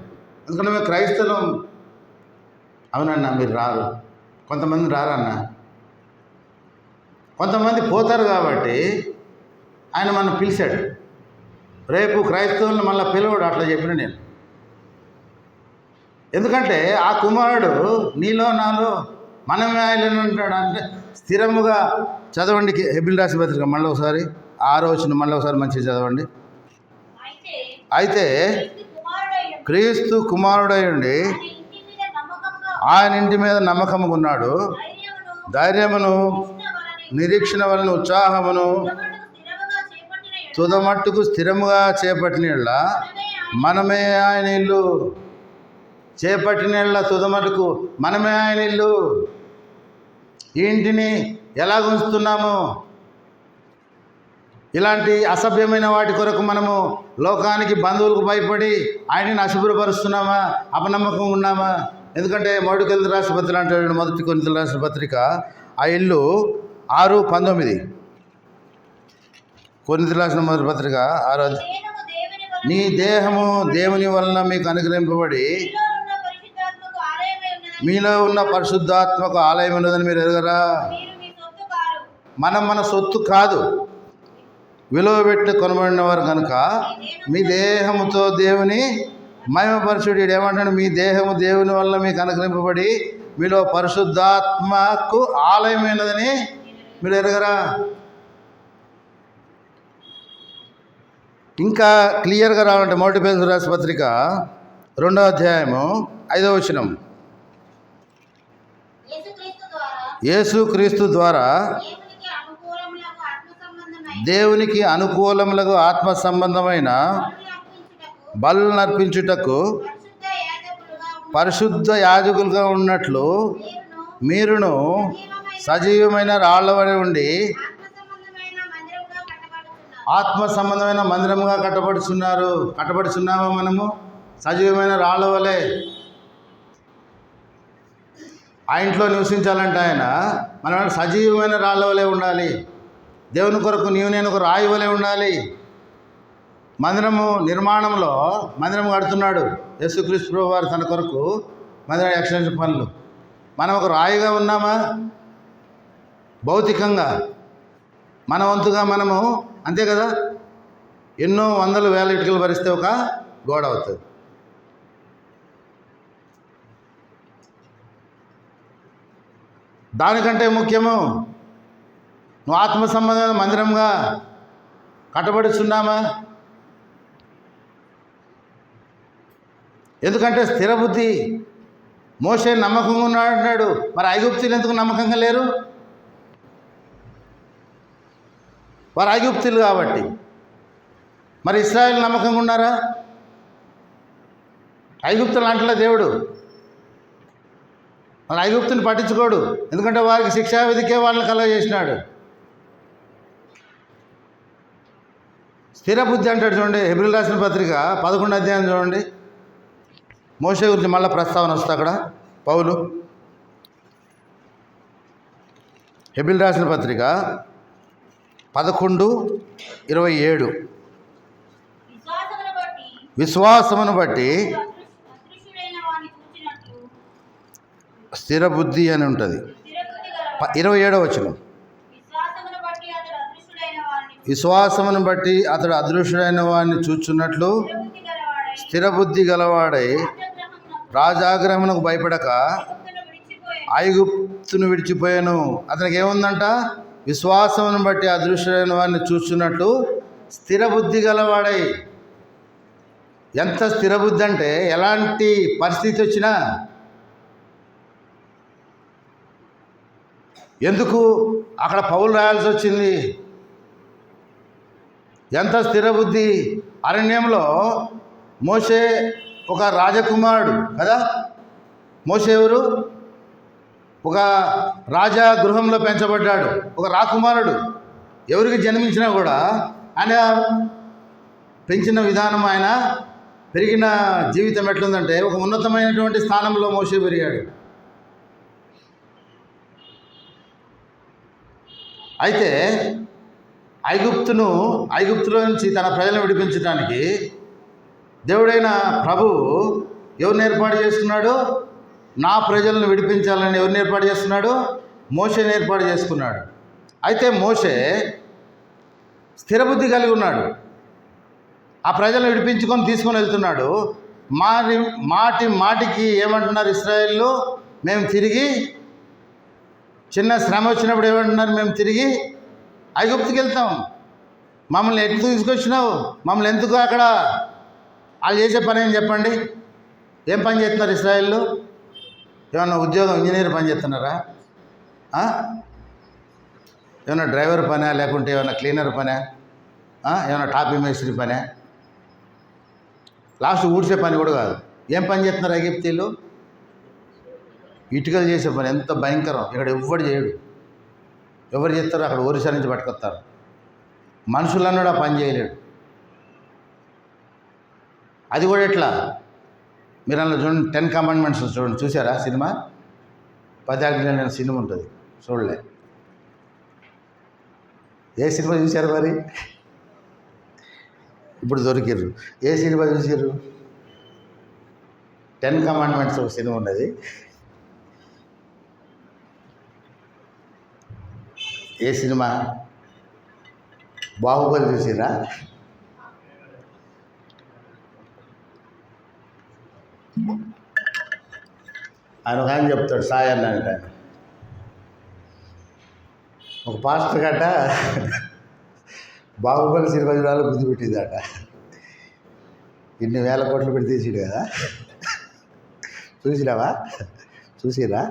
ఎందుకంటే మేము క్రైస్తవం. అవునన్నా మీరు రారు. కొంతమంది రారన్న, కొంతమంది పోతారు. కాబట్టి ఆయన మనం పిలిచాడు. రేపు క్రైస్తవులను మళ్ళీ పిలవడు. అట్లా చెప్పిన నేను. ఎందుకంటే ఆ కుమారుడు నీలో నాలో మనమే ఆయన ఉంటాడు. అంటే స్థిరముగా చదవండి. హెబ్రీయులకు రాసిన పత్రిక మళ్ళీ ఒకసారి 6వ వచనం మళ్ళీ ఒకసారి మంచిగా చదవండి. అయితే క్రీస్తు కుమారుడై ఉండి ఆయన ఇంటి మీద నమ్మకముగా ఉన్నాడు. ధైర్యమును, నిరీక్షణ వలన ఉత్సాహమును తుదమట్టుకు స్థిరముగా చేపట్టిన మనమే ఆయన ఇల్లు. చేపట్టిన తుదమట్టుకు మనమే ఆయన ఇల్లు. ఈ ఇంటిని ఎలా ఉంచుతున్నాము? ఇలాంటి అసభ్యమైన వాటి కొరకు మనము లోకానికి, బంధువులకు భయపడి ఆయనని అశుభ్రపరుస్తున్నామా? అపనమ్మకం ఉన్నామా? ఎందుకంటే మొదటి కొరింథీయులకు రాసిన పత్రిక అంటాడు, మొదటి కొరింథీయులకు రాసిన పత్రిక ఆ ఇల్లు 6:19. కొరింథీయులకు రాసిన మొదటి పత్రిక 6. నీ దేహము దేవుని వలన మీకు అనుగ్రహింపబడి మీలో ఉన్న పరిశుద్ధాత్మకు ఆలయం ఉన్నదని మీరు ఎరగరా? మనం మన సొత్తు కాదు, విలువ పెట్టి కొనబడినవారు కనుక మీ దేహముతో దేవుని మహిమపరచుడు. ఏమంటాడు? మీ దేహము దేవుని వల్ల మీకు అనుగ్రహింపబడి మీలో పరిశుద్ధాత్మకు ఆలయమైనదని మీరు ఎరగరా? ఇంకా క్లియర్గా రావాలంటే మొదటి పేతురు రాసిన పత్రిక 2వ అధ్యాయము 5వ వచనం. యేసుక్రీస్తు ద్వారా దేవునికి అనుకూలములకు ఆత్మ సంబంధమైన బలులు నర్పించుటకు పరిశుద్ధ యాజకులుగా ఉన్నట్లు మీరును సజీవమైన రాళ్ళవని ఉండి ఆత్మ సంబంధమైన మందిరముగా కట్టబడుచున్నామా? మనము సజీవమైన రాళ్ళ వలె. ఆ ఇంట్లో నివసించాలంటే మనం సజీవమైన రాళ్ళ వలె ఉండాలి. దేవుని కొరకు నేను ఒక రాయి వలె ఉండాలి. మందిరము నిర్మాణంలో మందిరం కడుతున్నాడు యేసుక్రీస్తు ప్రభువు వారు తన కొరకు మందిర ఎక్స్టెన్షన్ పనులు. మనం ఒక రాయిగా ఉన్నామా? భౌతికంగా మన వంతుగా మనము అంతే కదా. ఎన్నో వందలు వేల ఇటుకలు భరిస్తే ఒక గోడ అవుతుంది. దానికంటే ముఖ్యము నువ్వు ఆత్మ సంబంధమైన మందిరంగా కట్టబడుచున్నామా? ఎందుకంటే స్థిర బుద్ధి. మోషే నమ్మకంగా ఉన్నాడు అంటున్నాడు. మరి ఐగుప్తులు ఎందుకు నమ్మకంగా లేరు? వారు ఐగుప్తులు కాబట్టి. మరి ఇశ్రాయేలు నమ్మకంగా ఉన్నారా? ఐగుప్తులు అంటలే దేవుడు. మన ఐగుప్తుని పట్టించుకోడు, ఎందుకంటే వారికి శిక్షావిధికే వాళ్ళని కలగజేసినాడు. స్థిర బుద్ధి అంటాడు చూడండి. హెబ్రీయులకు రాసిన పత్రిక 11వ అధ్యాయం చూడండి. మోషే గురించి మళ్ళీ ప్రస్తావన వస్తుంది అక్కడ. పౌలు హెబ్రీయులకు రాసిన పత్రిక 11:27 విశ్వాసమును బట్టి స్థిర బుద్ధి అని ఉంటుంది. 27వ వచనం. విశ్వాసమును బట్టి అతడు అదృశ్యుడైన వాడిని చూచున్నట్లు స్థిర బుద్ధి గలవాడై రాజాగ్రహమునకు భయపడక ఐగుప్తును విడిచిపోయాను. అతనికి ఏముందంట? విశ్వాసమును బట్టి అదృశ్యుడైన వాడిని చూస్తున్నట్లు స్థిర బుద్ధి గలవాడై. ఎంత స్థిర బుద్ధి అంటే ఎలాంటి పరిస్థితి వచ్చినా, ఎందుకు అక్కడ పౌలు రాయాల్సి వచ్చింది? ఎంత స్థిర బుద్ధి! అరణ్యంలో మోషే ఒక రాజకుమారుడు కదా. మోషే ఎవరు? ఒక రాజా గృహంలో పెంచబడ్డాడు, ఒక రాకుమారుడు. ఎవరికి జన్మించినా కూడా ఆయన పెంచిన విధానం, ఆయన పెరిగిన జీవితం ఎట్లుందంటే ఒక ఉన్నతమైనటువంటి స్థానంలో మోషే పెరిగాడు. అయితే ఐగుప్తులో నుంచి తన ప్రజలను విడిపించడానికి దేవుడైన ప్రభువు ఎవరిని ఏర్పాటు చేస్తున్నాడు? నా ప్రజలను విడిపించాలని ఎవరిని ఏర్పాటు చేస్తున్నాడు? మోషేని ఏర్పాటు చేసుకున్నాడు. అయితే మోషే స్థిరబుద్ధి కలిగి ఉన్నాడు. ఆ ప్రజలను విడిపించుకొని తీసుకొని వెళ్తున్నాడు. మాటికి ఏమంటున్నారు ఇశ్రాయేలు? మేము తిరిగి, చిన్న శ్రమ వచ్చినప్పుడు ఏమంటున్నారు? మేము తిరిగి ఐగుప్తుకి వెళ్తాం. మమ్మల్ని ఎట్లు తీసుకొచ్చినావు? మమ్మల్ని ఎందుకు అక్కడ? వాళ్ళు చేసే పని ఏం చెప్పండి? ఏం పని చేస్తున్నారు ఇశ్రాయేలు? ఏమన్నా ఉద్యోగం, ఇంజనీర్ పని చేస్తున్నారా? ఏమన్నా డ్రైవర్ పనా, లేకుంటే ఏమన్నా క్లీనర్ పనా, ఏమన్నా టాపీ మేస్త్రి పనా? లాస్ట్ ఊడ్చే పని కూడా కాదు. ఏం పని చేస్తున్నారు ఐగుప్తీయులు? ఇటుకలు చేసే పని. ఎంత భయంకరం! ఇక్కడ ఎవ్వడు చేయడు. ఎవరు చేస్తారు? అక్కడ ఒరిస్సా నుంచి పట్టుకొస్తారు. మనుషులన్నాడు ఆ పని చేయలేడు. అది కూడా ఎట్లా? మీరు అలా చూడండి, 10 కమాండ్మెంట్స్ చూడండి. చూసారా సినిమా? 10 ఆజ్ఞలు అనే సినిమా ఉంటుంది, చూడలే? ఏ సినిమా చూశారు మరి? ఇప్పుడు దొరికిర్రు. ఏ సినిమా చూసారు? 10 కమాండ్మెంట్స్ ఒక సినిమా ఉన్నది. ఏ సినిమా? బాహుబలి చూసిరా? ఆయన ఒక ఆయన చెప్తాడు, సాయి అన్న అంటే ఆయన ఒక పాస్టర్ గట్ట బాహుబలి సినిమా చూడాలి బుద్ధి పెట్టిందట. ఇన్ని వేల కోట్లు పెట్టి తీసిడు కదా, చూసినావా? చూసిరా?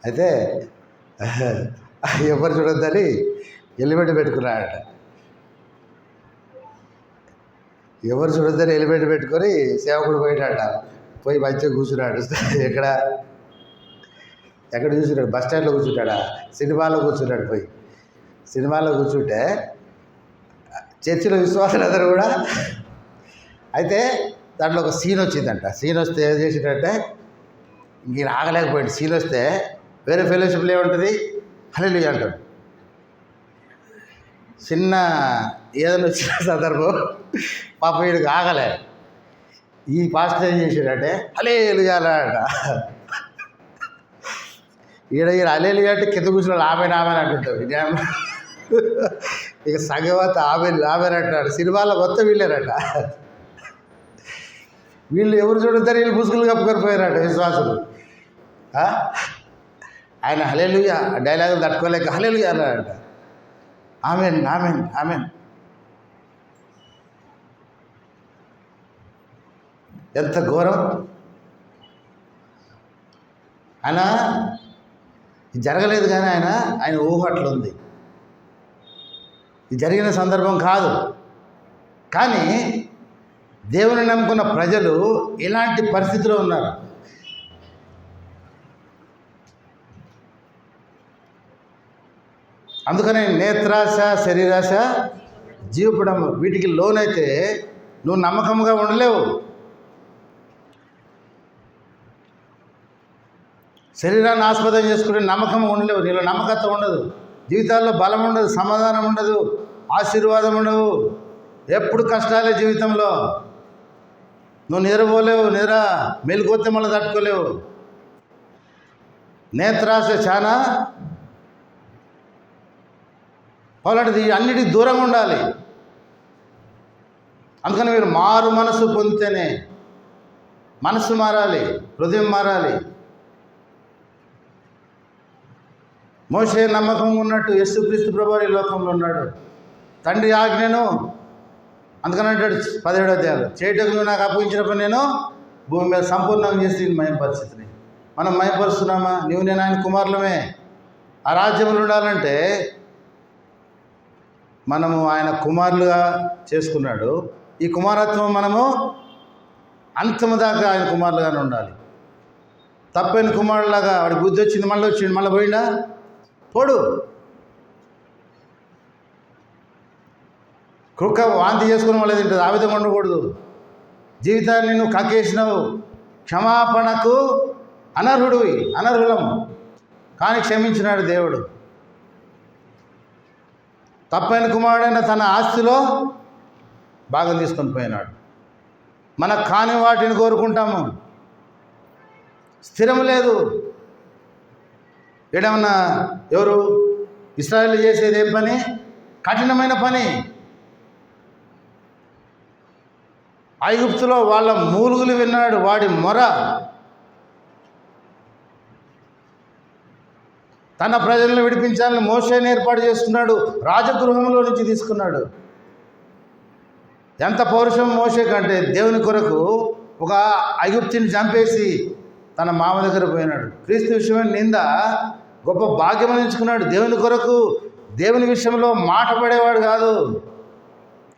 అయితే ఎవరు చూడొద్దని ఎలిమెంట్ పెట్టుకున్నాడట. ఎవరు చూడొద్దని ఎలిమెంట్ పెట్టుకొని సేవకుడు పోయినాడట. పోయి మంచిగా కూర్చున్నాడు. ఎక్కడ కూర్చున్నాడు? బస్ స్టాండ్లో కూర్చుంటాడా? సినిమాలో కూర్చున్నాడు. పోయి సినిమాలో కూర్చుంటే చర్చిలో విశ్వాసులందరూ కూడా, అయితే దాంట్లో ఒక సీన్ వచ్చిందంట. సీన్ వస్తే ఏం చేసిందంటే ఇంక ఆగలేకపోయాడు. సీన్ వస్తే వేరే ఫెలోషిప్లో ఏముంటుంది, హల్లెలూయా అంటాడు. చిన్న ఏదైనా వచ్చిన సందర్భం పాప వీడికి ఆగలే. ఈ పాస్టర్ ఏం చేశాడంటే హల్లెలూయా అంట. ఈడ హల్లెలూయా అంటే కింద కూర్చున్న ఆమెను అంటుంటారు. ఇక సంగవత ఆమెను అంటాడు. సినిమాలో మొత్తం వీళ్ళేనట. వీళ్ళు ఎవరు చూడతారు, వీళ్ళు పుసుకులు కప్పుకొని పోయారట విశ్వాసులు. ఆయన హల్లెలూయా డైలాగులు తట్టుకోలేక హల్లెలూయా అన్నాడట. Amen amen amen. ఎంత ఘోరం! ఆయన ఇది జరగలేదు కానీ ఆయన ఊహ అట్లుంది. ఇది జరిగిన సందర్భం కాదు. కానీ దేవుని నమ్ముకున్న ప్రజలు ఇలాంటి పరిస్థితిలో ఉన్నారు. అందుకనే నేత్రాశ, శరీరాశ, జీవపడం వీటికి లోనైతే నువ్వు నమ్మకంగా ఉండలేవు. శరీరాన్ని ఆస్పదం చేసుకుంటే నమ్మకం ఉండలేవు. నీలో నమ్మకత్వం ఉండదు, జీవితాల్లో బలం ఉండదు, సమాధానం ఉండదు, ఆశీర్వాదం ఉండవు. ఎప్పుడు కష్టాలే జీవితంలో. నువ్వు నిద్రపోలేవు, మెలుకొత్తే మళ్ళీ తట్టుకోలేవు. నేత్రాశ చాలా అలాంటిది అన్నిటికీ దూరంగా ఉండాలి. అందుకని మీరు మారు మనసు పొందితేనే, మనసు మారాలి, హృదయం మారాలి. మోషే నమ్మకం ఉన్నట్టు యేసుక్రీస్తు ప్రభువు ఈ లోకంలో ఉన్నాడు. తండ్రి ఆజ్ఞను అందుకని అంటాడు 17వ అధ్యాయంలో, చేయటకు నువ్వు నాకు అప్పగించిన పని నేను భూమి మీద సంపూర్ణంగా చేసి మయపరిస్థితిని. మనం మయపరుస్తున్నామా? నీవు నేను ఆయన కుమారులమే. ఆ రాజ్యంలో ఉండాలంటే మనము ఆయన కుమారులుగా చేసుకున్నాడు. ఈ కుమారత్వం మనము అంతము దాకా ఆయన కుమారులుగానే ఉండాలి. తప్పైన కుమారులాగా వాడి బుద్ధి వచ్చింది, మళ్ళీ పోయిందా? పోడు. కుక్క వాంతి చేసుకుని మళ్ళీ తింటుంది. ఆ విధంగా ఉండకూడదు. జీవితాన్ని నువ్వు కక్కేసినావు. క్షమాపణకు అనర్హులం కానీ క్షమించినాడు దేవుడు. తప్పైన కుమారుడైన తన ఆస్తిలో భాగం తీసుకొని పోయినాడు. మనకు కాని వాటిని కోరుకుంటాము. స్థిరం లేదు. ఏడమన్నా ఎవరు ఇశ్రాయేలు చేసేది ఏం పని? కఠినమైన పని. ఐగుప్తులో వాళ్ళ మూలుగులు విన్నాడు, వాడి మొర. తన ప్రజలను విడిపించాలని మోషేని ఏర్పాటు చేసుకున్నాడు. రాజగృహంలో నుంచి తీసుకున్నాడు. ఎంత పౌరుషం మోషే కంటే దేవుని కొరకు ఒక ఐగుప్తిని చంపేసి తన మామ దగ్గర పోయినాడు. క్రీస్తు విషయమైన నింద గొప్ప భాగ్యం ఎంచుకున్నాడు. దేవుని కొరకు, దేవుని విషయంలో మాట పడేవాడు కాదు.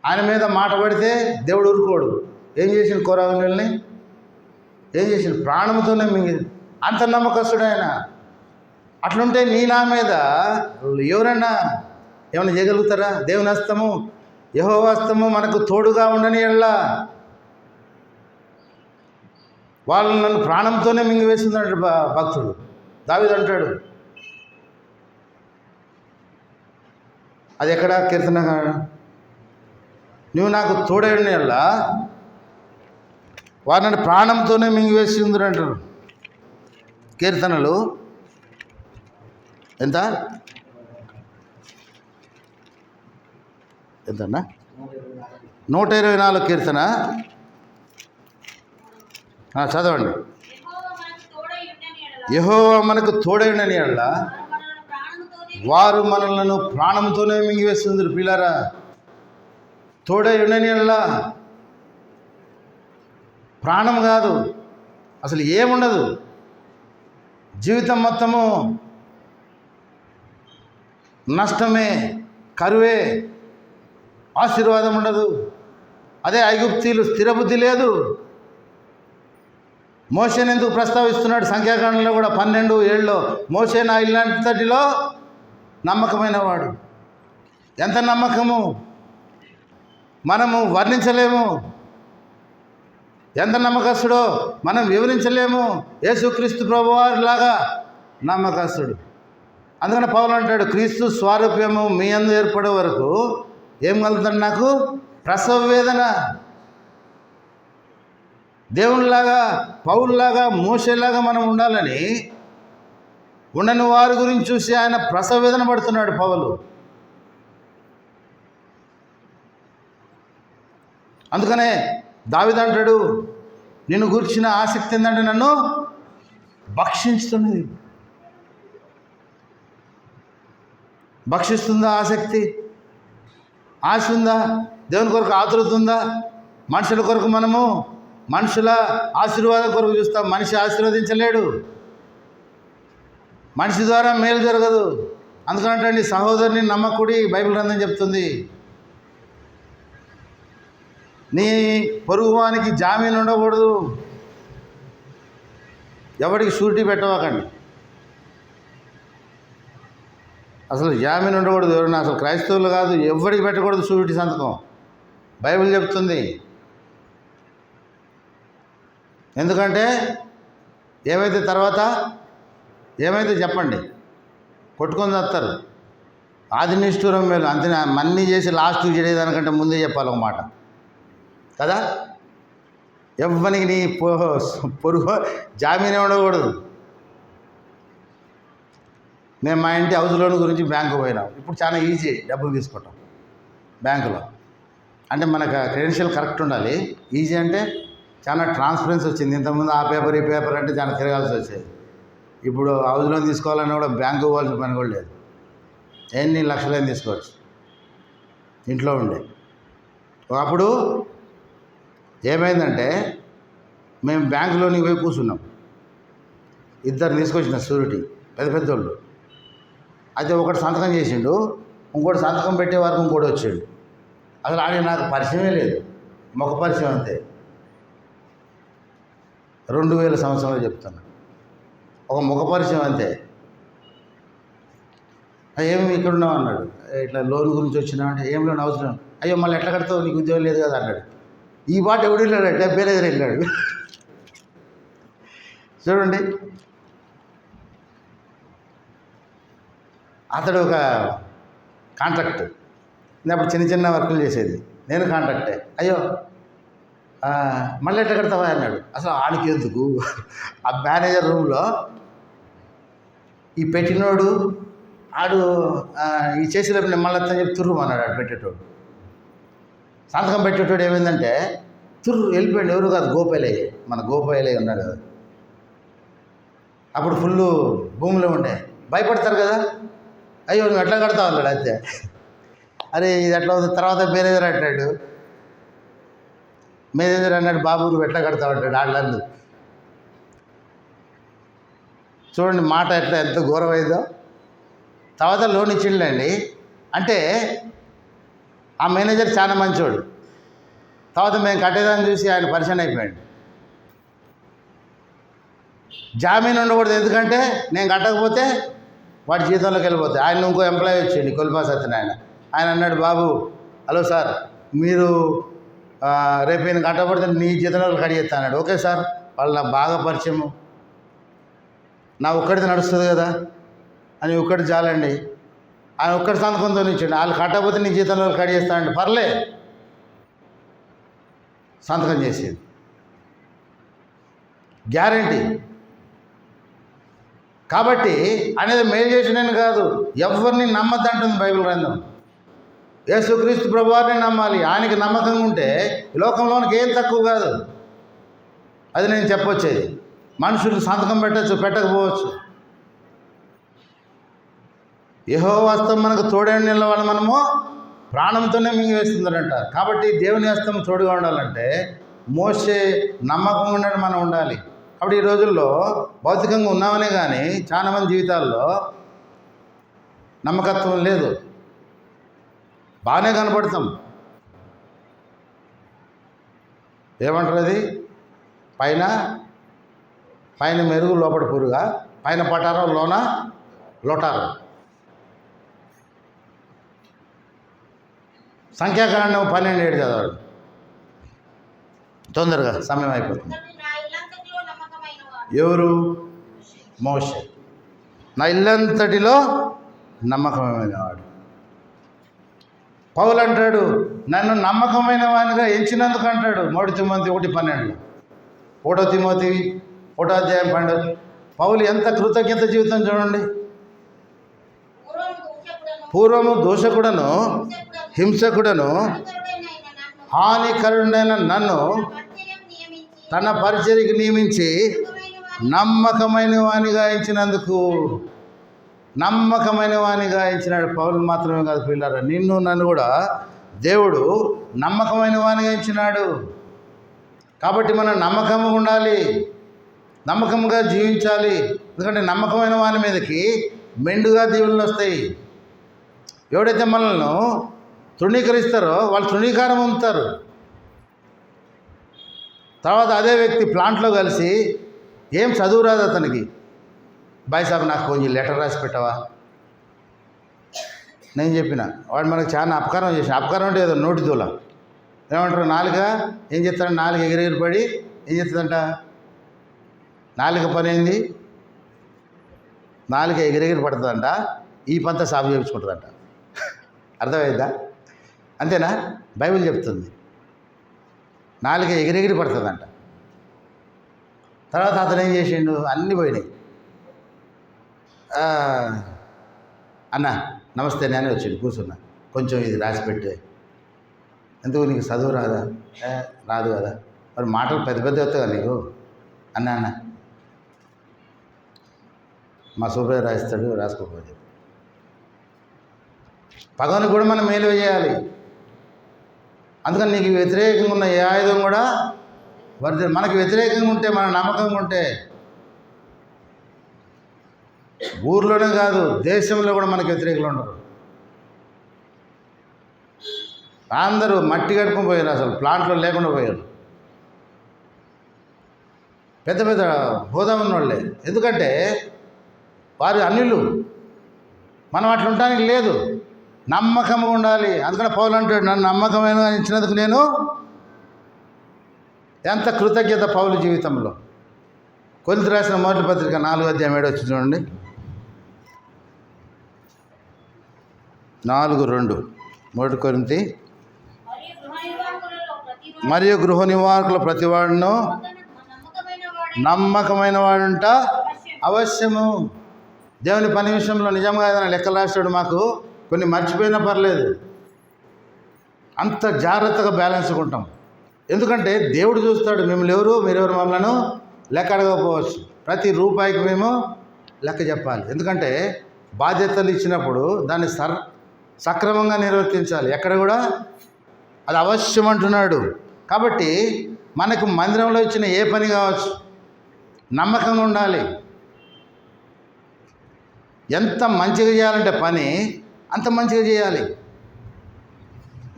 ఆయన మీద మాట పడితే దేవుడు ఊరుకోడు. ఏం చేసిన కోరావని ఏం చేసిన ప్రాణంతోనే మింగి అంత నమ్మకస్తుడు ఆయన. అట్లుంటే నీ నా మీద ఎవరన్నా ఏమైనా చేయగలుగుతారా? దేవుని హస్తము, యెహోవా హస్తము మనకు తోడుగా ఉండని ఎడల వాళ్ళు నన్ను ప్రాణంతోనే మింగివేసిందంటాడు భక్తుడు. దావీదు అంటాడు. అది ఎక్కడ? కీర్తన, నువ్వు నాకు తోడైన ఎడల వారు నన్ను ప్రాణంతోనే మింగివేసింది అంటారు. కీర్తనలు ఎంత? ఎంతన్నా 124 కీర్తన చదవండి. యెహోవా మనకు తోడైనని యెడల వారు మనలను ప్రాణంతోనే మింగివేస్తుంది. పిల్లరా, తోడై ఉండని యెడల ప్రాణం కాదు, అసలు ఏముండదు. జీవితం మొత్తము నష్టమే, కరువే, ఆశీర్వాదం ఉండదు. అదే ఐగుప్తీయులు స్థిరబుద్ధి లేదు. మోషేని ఎందుకు ప్రస్తావిస్తున్నాడు? సంఖ్యాకాండంలో కూడా 12:7 మోషే నా ఇల్లంతటిలో నమ్మకమైన వాడు. ఎంత నమ్మకము మనము వర్ణించలేము. ఎంత నమ్మకస్తుడో మనం వివరించలేము. యేసుక్రీస్తు ప్రభువారిలాగా నమ్మకస్తుడు. అందుకని పౌలు అంటాడు, క్రీస్తు స్వారూప్యము మీ యందు ఏర్పడే వరకు ఏం కలుగుతుంది నాకు? ప్రసవ వేదన. దేవునిలాగా, పౌలులాగా, మోషేలాగా మనం ఉండాలని ఉండని వారి గురించి చూసి ఆయన ప్రసవ వేదన పడుతున్నాడు పౌలు. అందుకనే దావీదు అంటాడు, నిన్ను గురించిన ఆసక్తి ఏంటంటే నన్ను భక్షించుతున్నది. భక్షిస్తుందా ఆసక్తి? ఆశ ఉందా? దేవుని కొరకు ఆతృత ఉందా? మనుషుల కొరకు మనము మనుషుల ఆశీర్వాదం కొరకు చూస్తాం. మనిషి ఆశీర్వదించలేడు, మనిషి ద్వారా మేలు జరగదు. అందుకంటే నీ సహోదరుని నమ్మకుడి బైబిల్ గ్రంథం చెప్తుంది. నీ పొరుగువానికి జామీన్ ఉండకూడదు. ఎవరికి షూరిటీ పెట్టవకండి. అసలు జామీన్ ఉండకూడదు. ఎవరైనా అసలు క్రైస్తవులు కాదు, ఎవరికి పెట్టకూడదు షూరిటీ సంతకం. బైబిల్ చెప్తుంది. ఎందుకంటే ఏమైతే తర్వాత ఏమైతే చెప్పండి, కొట్టుకొని చేస్తారు. ఆది నిష్ఠూరం మేలు. అంతే, మన్నీ చేసి లాస్ట్కి చేయడానికంటే ముందే చెప్పాలి ఒక మాట కదా. ఎవ్వనికి నీ పొరుగు జామీన్ ఉండకూడదు. మేము మా ఇంటి హౌస్ లోన్ గురించి బ్యాంకు పోయినాం. ఇప్పుడు చాలా ఈజీ డబ్బులు తీసుకోవటం బ్యాంకులో. అంటే మనకు క్రెడెన్షియల్ కరెక్ట్ ఉండాలి. ఈజీ అంటే చాలా ట్రాన్స్పరెన్సీ వచ్చింది. ఇంతకుముందు ఆ పేపర్ ఈ పేపర్ అంటే చాలా తిరగాల్సి వచ్చేది. ఇప్పుడు హౌస్ లోన్ తీసుకోవాలన్నా కూడా బ్యాంకు పోవాల్సిన పని కూడా లేదు. ఎన్ని లక్షలైనా తీసుకోవచ్చు ఇంట్లో ఉండే. అప్పుడు ఏమైందంటే మేము బ్యాంకులోని పోయి కూర్చున్నాం. ఇద్దరు తీసుకొచ్చిన షూరిటీ, పెద్ద పెద్దోళ్ళు. అయితే ఒకటి సంతకం చేసిండు, ఇంకోటి సంతకం పెట్టే వరకు ఇంకోటి వచ్చాడు. అసలు ఆడ నాకు పరిచయమే లేదు, ముఖ పరిచయం అంతే. 2000 సంవత్సరాలు చెప్తాను, ఒక ముఖ పరిచయం అంతే. ఏమి ఇక్కడ ఉన్నావు అన్నాడు. ఇట్లా లోన్ గురించి వచ్చినా అంటే ఏం లోన్ అవసరం. అయ్యో మళ్ళీ ఎట్లా కడతావు, నీకు ఉద్యోగం లేదు కదా అన్నాడు. ఈ మాట ఎవడు వెళ్ళాడు అంటే పేరేదర వెళ్ళాడు. చూడండి, అతడు ఒక కాంట్రాక్ట్. అప్పుడు చిన్న చిన్న వర్కులు చేసేది, నేను కాంట్రాక్టే. అయ్యో మళ్ళీ ఎట్లా కడతావా అన్నాడు. అసలు ఆడికి ఎందుకు? ఆ మేనేజర్ రూమ్లో ఈ పెట్టినోడు ఆడు ఈ చేసేటప్పుడు నేను మళ్ళీ అని చెప్పి తుర్రు అన్నాడు. ఆడు పెట్టేటోడు, సంతకం పెట్టేటోడు ఏమైందంటే తుర్రు వెళ్ళిపోయాడు. ఎవరు కాదు, గోపాలయ్య, మన గోపాలయ్య ఉన్నాడు కదా. అప్పుడు ఫుల్ భూమిలో ఉండే, భయపడతారు కదా. అయ్యో నువ్వు ఎట్లా కడతావు అన్నాడు. అంతే. అరే ఇది ఎట్లా అవుతుంది. తర్వాత మేనేజర్ అంటాడు, మేనేజర్ అన్నాడు, బాబు నువ్వు ఎట్లా కడతావు అంటాడు. ఆడలేదు. చూడండి మాట ఎట్లా ఎంత ఘోరమైందో. తర్వాత లోన్ ఇచ్చిండండి. అంటే ఆ మేనేజర్ చాలా మంచోడు. తర్వాత మేము కట్టేదాన్ని చూసి ఆయన పరిచయం అయిపోయాడు. జామీన్ ఉండకూడదు, ఎందుకంటే నేను కట్టకపోతే వాడి జీతంలోకి వెళ్ళిపోతాయి. ఆయన ఇంకో ఎంప్లాయీ వచ్చింది, కొల్పా సత్యనారాయణ. ఆయన అన్నాడు, బాబు హలో సార్, మీరు రేపు నేను కట్టబడితే నీ జీతంలో కడిగేస్తా అన్నాడు. ఓకే సార్, వాళ్ళు నాకు బాగా పరిచయము, నా ఒక్కడిది నడుస్తుంది కదా అని ఒక్కటి చాలండి. ఆయన ఒక్కటి సంతకంతో ఇచ్చాడు. వాళ్ళు కట్టకపోతే నీ జీతంలో కడిగేస్తానండి. పర్లే, సంతకం చేసేది గ్యారంటీ. కాబట్టి అనేది మేలు చేసినని కాదు, ఎవరిని నమ్మద్దంటుంది బైబిల్ గ్రంథం. యేసుక్రీస్తు ప్రభువారిని నమ్మాలి. ఆయనకి నమ్మకంగా ఉంటే ఈ లోకంలోనికి ఏం తక్కువ కాదు. అది నేను చెప్పొచ్చేది. మనుషులు సంతకం పెట్టచ్చు, పెట్టకపోవచ్చు. యెహోవా హస్తం మనకు తోడైన నిలవాలి, మనము ప్రాణంతోనే మింగివేస్తుందంట. కాబట్టి దేవుని హస్తం తోడుగా ఉండాలంటే మోసే నమ్మకంగా ఉండడం మనం ఉండాలి. కాబట్టి ఈ రోజుల్లో భౌతికంగా ఉన్నామనే కానీ చాలామంది జీవితాల్లో నమ్మకత్వం లేదు. బాగానే కనపడతాం. ఏమంటారు అది? పైన పైన మెరుగు లోపల పురుగా, పైన పటారం లోన లోటారం. సంఖ్యాకాండం 12:7 చదవాలి తొందరగా, సమయం అయిపోతుంది. ఎవరు? మోషే. నా ఇల్లంతటిలో నమ్మకమైన వాడు. పౌలు అంటాడు, నన్ను నమ్మకమైన వానిగా ఎంచినందుకు అంటాడు. 1 తిమోతి 1:12, 1 తిమోతి 1:12. పౌలు ఎంత కృతజ్ఞత జీవితం చూడండి. పూర్వము దోషకుడను, హింసకుడను, హానికరుడైన నన్ను తన పరిచర్యకు నియమించి నమ్మకమైన వానిగా ఎంచినందుకు. నమ్మకమైన వానిగా ఎంచినాడు. పౌలు మాత్రమే కాదు పిల్లరా, నిన్ను నన్ను కూడా దేవుడు నమ్మకమైన వానిగా ఎంచినాడు. కాబట్టి మనం నమ్మకంగా ఉండాలి, నమ్మకంగా జీవించాలి. ఎందుకంటే నమ్మకమైన వాని మీదకి మెండుగా దీవులు వస్తాయి. ఎవడైతే మనల్ని తృణీకరిస్తారో వాళ్ళు తృణీకారం పొందుతారు. తర్వాత అదే వ్యక్తి ప్లాంట్లో కలిసి, ఏం చదువు రాదు అతనికి, బాయ్ సాబ్ నాకు కొంచెం లెటర్ రాసి పెట్టవా. నేను చెప్పిన వాడు మనకు చాలా అపకారం చేసిన. అపకారం అంటే ఏదో నోటి దూల. ఏమంటారు? నాలుక ఏం చేస్తాడు? నాలుక ఎగిరెగిరి పడి ఏం చేస్తుందంట? నాలుక పని ఏంది? నాలుక ఎగిరెగిరి పడుతుందంట. ఈ పంత సాగు చేయించుకుంటుందంట. అర్థమైందా? అంతేనా? బైబిల్ చెప్తుంది. నాలుక ఎగిరెగిరి పడుతుందంట. తర్వాత అతను ఏం చేసిండు? అన్నీ పోయినాయి. అన్న నమస్తే, నేనే వచ్చిండు, కూర్చున్నా, కొంచెం ఇది రాసి పెట్టే. ఎందుకు నీకు చదువు రాదా? రాదు కదా. మరి మాటలు పెద్ద పెద్ద వస్తాయి నీకు. అన్న మా సూపర్ రాయిస్తాడు, రాసుకోకపోతే. పగవని కూడా మనం మేలు చేయాలి. అందుకని నీకు వ్యతిరేకంగా ఉన్న ఏ ఆయుధం కూడా మనకు వ్యతిరేకంగా ఉంటే, మన నమ్మకంగా ఉంటే, ఊర్లోనే కాదు దేశంలో కూడా మనకు వ్యతిరేకులు ఉండరు. అందరూ మట్టి కట్టుకుని పోయారు, అసలు ప్లాంట్లో లేకుండా పోయారు. పెద్ద పెద్ద హోదా ఉన్నోళ్ళే. ఎందుకంటే వారి అన్యులు. మనం అట్లా ఉండడానికి లేదు, నమ్మకంగా ఉండాలి. అందుకని పౌలు అంటాడు, నన్ను నమ్మకమైన ఇచ్చినందుకు నేను. ఎంత కృతజ్ఞత పౌలు జీవితంలో. కొరింథీ రాసిన మొదటి పత్రిక 4:7 వచ్చి చూడండి. 4:2 1 కొరింథీ. మరియు గృహ నివారకుల ప్రతివాడును నమ్మకమైన వాడంట అవశ్యము. దేవుని పని విషయంలో నిజంగా ఏదైనా లెక్కలు రాస్తాడు. మాకు కొన్ని మర్చిపోయినా పర్లేదు, అంత జాగ్రత్తగా బ్యాలెన్స్గా ఉంటాం. ఎందుకంటే దేవుడు చూస్తాడు, మిమ్మల్ని ఎవరు, మీరెవరు మమ్మల్ని లెక్క అడగకపోవచ్చు. ప్రతి రూపాయికి మేము లెక్క చెప్పాలి. ఎందుకంటే బాధ్యతలు ఇచ్చినప్పుడు దాన్ని సక్రమంగా నిర్వర్తించాలి. ఎక్కడ కూడా అది అవశ్యం అంటున్నాడు. కాబట్టి మనకు మందిరంలో ఇచ్చిన ఏ పని కావచ్చు, నమ్మకంగా ఉండాలి. ఎంత మంచిగా చేయాలంటే పని అంత మంచిగా చేయాలి.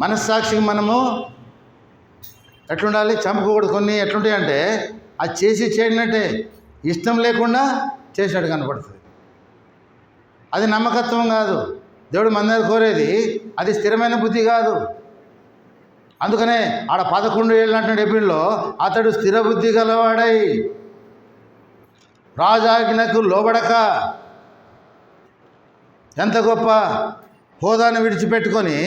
మనస్సాక్షికి మనము ఎట్లుండాలి? చంపుకోకూడదు. కొన్ని ఎట్లుంటాయి అంటే అది చేసి చేయనట్టే, ఇష్టం లేకుండా చేసినట్టు కనపడుతుంది. అది నమ్మకత్వం కాదు. దేవుడు మన దగ్గర కోరేది అది స్థిరమైన బుద్ధి కాదు. అందుకనే ఆడ 11 ఏళ్ళు అంటున్నాడు ఎపిల్లో, అతడు స్థిర బుద్ధి గలవాడై రాజాజ్ఞకు లోబడక. ఎంత గొప్ప హోదాను విడిచిపెట్టుకొని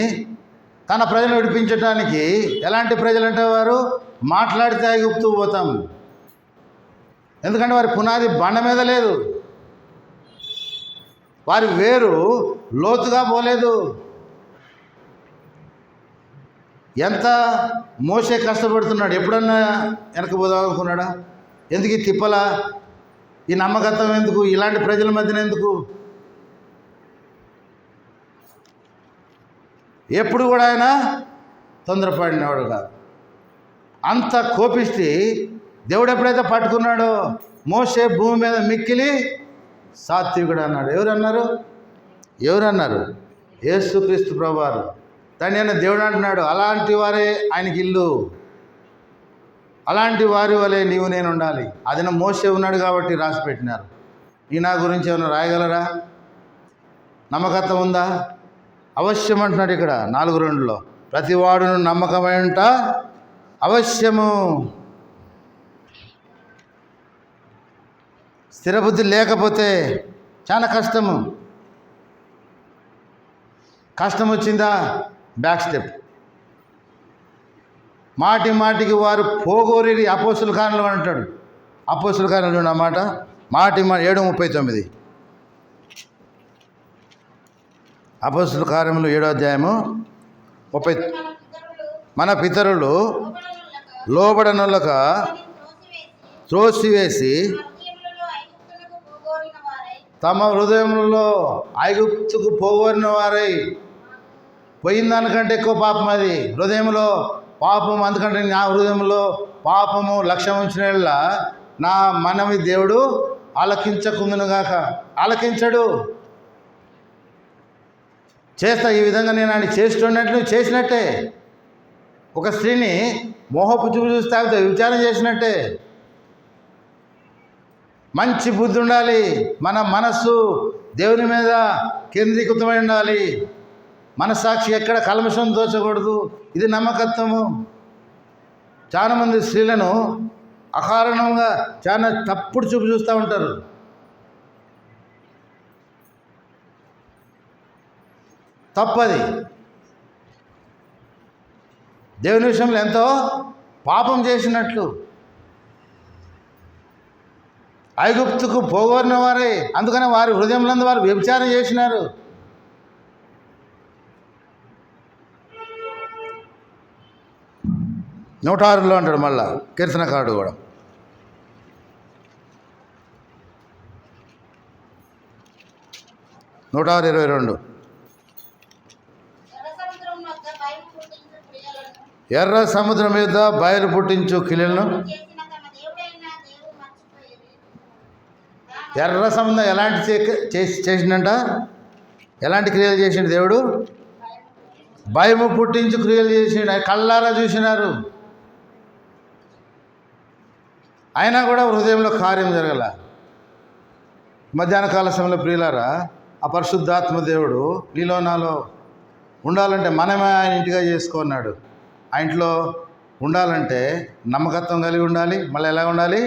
తన ప్రజలను విడిపించడానికి. ఎలాంటి ప్రజలు అంటే వారు మాట్లాడితే ఐగుప్తు పోతాం. ఎందుకంటే వారి పునాది బండ మీద లేదు, వారి వేరు లోతుగా పోలేదు. ఎంత మోసే కష్టపడుతున్నాడు, ఎప్పుడన్నా వెనక పోదాం అనుకున్నాడా? ఎందుకు ఈ తిప్పల, ఈ నమ్మకత్వం ఎందుకు, ఇలాంటి ప్రజల మధ్యన ఎందుకు? ఎప్పుడు కూడా ఆయన తొందరపడినవాడు కాదు. అంత కోపిష్టి దేవుడు ఎప్పుడైతే పట్టుకున్నాడో, మోసే భూమి మీద మిక్కిలి సాత్వికుడు అన్నాడు. ఎవరన్నారు? యేసుక్రీస్తు ప్రభువారు. దాన్ని ఆయన దేవుడు అంటున్నాడు, అలాంటి వారే ఆయనకి ఇల్లు, అలాంటి వారి వలె నీవు నేను ఉండాలి. అది నా మోసే ఉన్నాడు కాబట్టి రాసి పెట్టినారు. ఈ నా గురించి ఏమైనా రాయగలరా? నమ్మకత్వం ఉందా? అవశ్యం అంటున్నాడు ఇక్కడ 4:2లో, ప్రతి వాడును నమ్మకమైంట అవశ్యము. స్థిరబుద్ధి లేకపోతే చాలా కష్టము. కష్టం వచ్చిందా, బ్యాక్ స్టెప్. మాటికి వారు పోగోరి అపోస్తుల కార్యంలో అంటాడు. అపోస్తుల కార్యంలో అన్నమాట 7:39. అపోస్తుల కార్యములు 7వ అధ్యాయము 30. మన పితరులు లోబడనులక త్రోసివేసి తమ హృదయములలో ఐగుప్తుకు పోగొరిన వారై, పోయిన దానికంటే ఎక్కువ పాపం అది హృదయంలో పాపం. అందుకంటే నా హృదయంలో పాపము లక్ష్యం ఉంచిన నా మనవి దేవుడు ఆలకించకుందునుగాక. ఆలకించడు. చేస్తా, ఈ విధంగా నేను ఆయన చేస్తున్నట్లు చేసినట్టే. ఒక స్త్రీని మోహపు చూపు చూసి తాగితే విచారణ చేసినట్టే. మంచి బుద్ధి ఉండాలి. మన మనస్సు దేవుని మీద కేంద్రీకృతమై ఉండాలి. మనస్సాక్షి ఎక్కడ కల్మషం దోచకూడదు. ఇది నమ్మకత్వము. చాలామంది స్త్రీలను అకారణంగా చాలా తప్పుడు చూపు చూస్తూ ఉంటారు. తప్పది. దేవుని విషయంలో ఎంతో పాపం చేసినట్లు. ఐగుప్తుకు పోగొరిన వారే, అందుకని వారి హృదయంలో వారు వ్యభిచారం చేసినారు. నూట 6లో అంటాడు మళ్ళా కీర్తనకారుడు కూడా. నూట 6:22. ఎర్ర సముద్రం మీద బయలు పుట్టించు క్రియలను. ఎర్ర సముద్రం ఎలాంటి చేసిందంట? ఎలాంటి క్రియలు చేసిండు దేవుడు? భయము పుట్టించు క్రియలు చేసిండు. కళ్ళారా చూసినారు. అయినా కూడా హృదయంలో కార్యం జరగల. మధ్యాహ్న కాల సమయంలో ప్రియులారా, ఆ పరిశుద్ధాత్మ దేవుడు నీలో నాలో ఉండాలంటే మనమే ఆయన ఇంటిగా చేసుకున్నాడు. ఆ ఇంట్లో ఉండాలంటే నమ్మకత్వం కలిగి ఉండాలి. మళ్ళీ ఎలా ఉండాలి?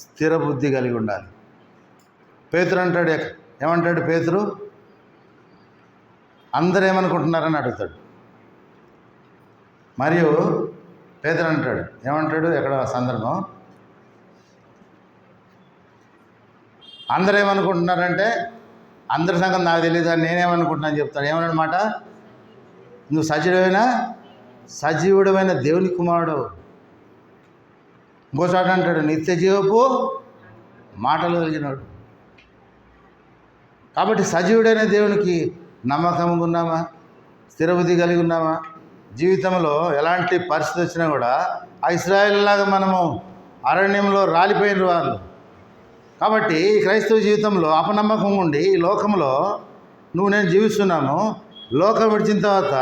స్థిర బుద్ధి కలిగి ఉండాలి. పేతురు అంటాడు, ఏమంటాడు పేతురు? అందరూ ఏమనుకుంటున్నారని అడుగుతాడు. మరియు పేతురు అంటాడు, ఏమంటాడు? ఎక్కడ సందర్భం? అందరూ ఏమనుకుంటున్నారంటే, అందరి సంగతి నాకు తెలియదు అని నేనేమనుకుంటున్నాను చెప్తాడు. ఏమన్నమాట? నువ్వు సజీవుడమైన దేవుని కుమారుడు. ఇంకోసారి అంటాడు, నిత్య జీవపు మాటలు కలిగినాడు. కాబట్టి సజీవుడైన దేవునికి నమ్మకంగా ఉన్నామా? స్థిరబుద్ధి కలిగి ఉన్నామా? జీవితంలో ఎలాంటి పరిస్థితి వచ్చినా కూడా ఆ ఇశ్రాయేలులాగా మనము అరణ్యంలో రాలిపోయిన వాళ్ళు. కాబట్టి క్రైస్తవ జీవితంలో అపనమ్మకం ఉండి ఈ లోకంలో నువ్వు నేను జీవిస్తున్నాము. లోకం విడిచిన తర్వాత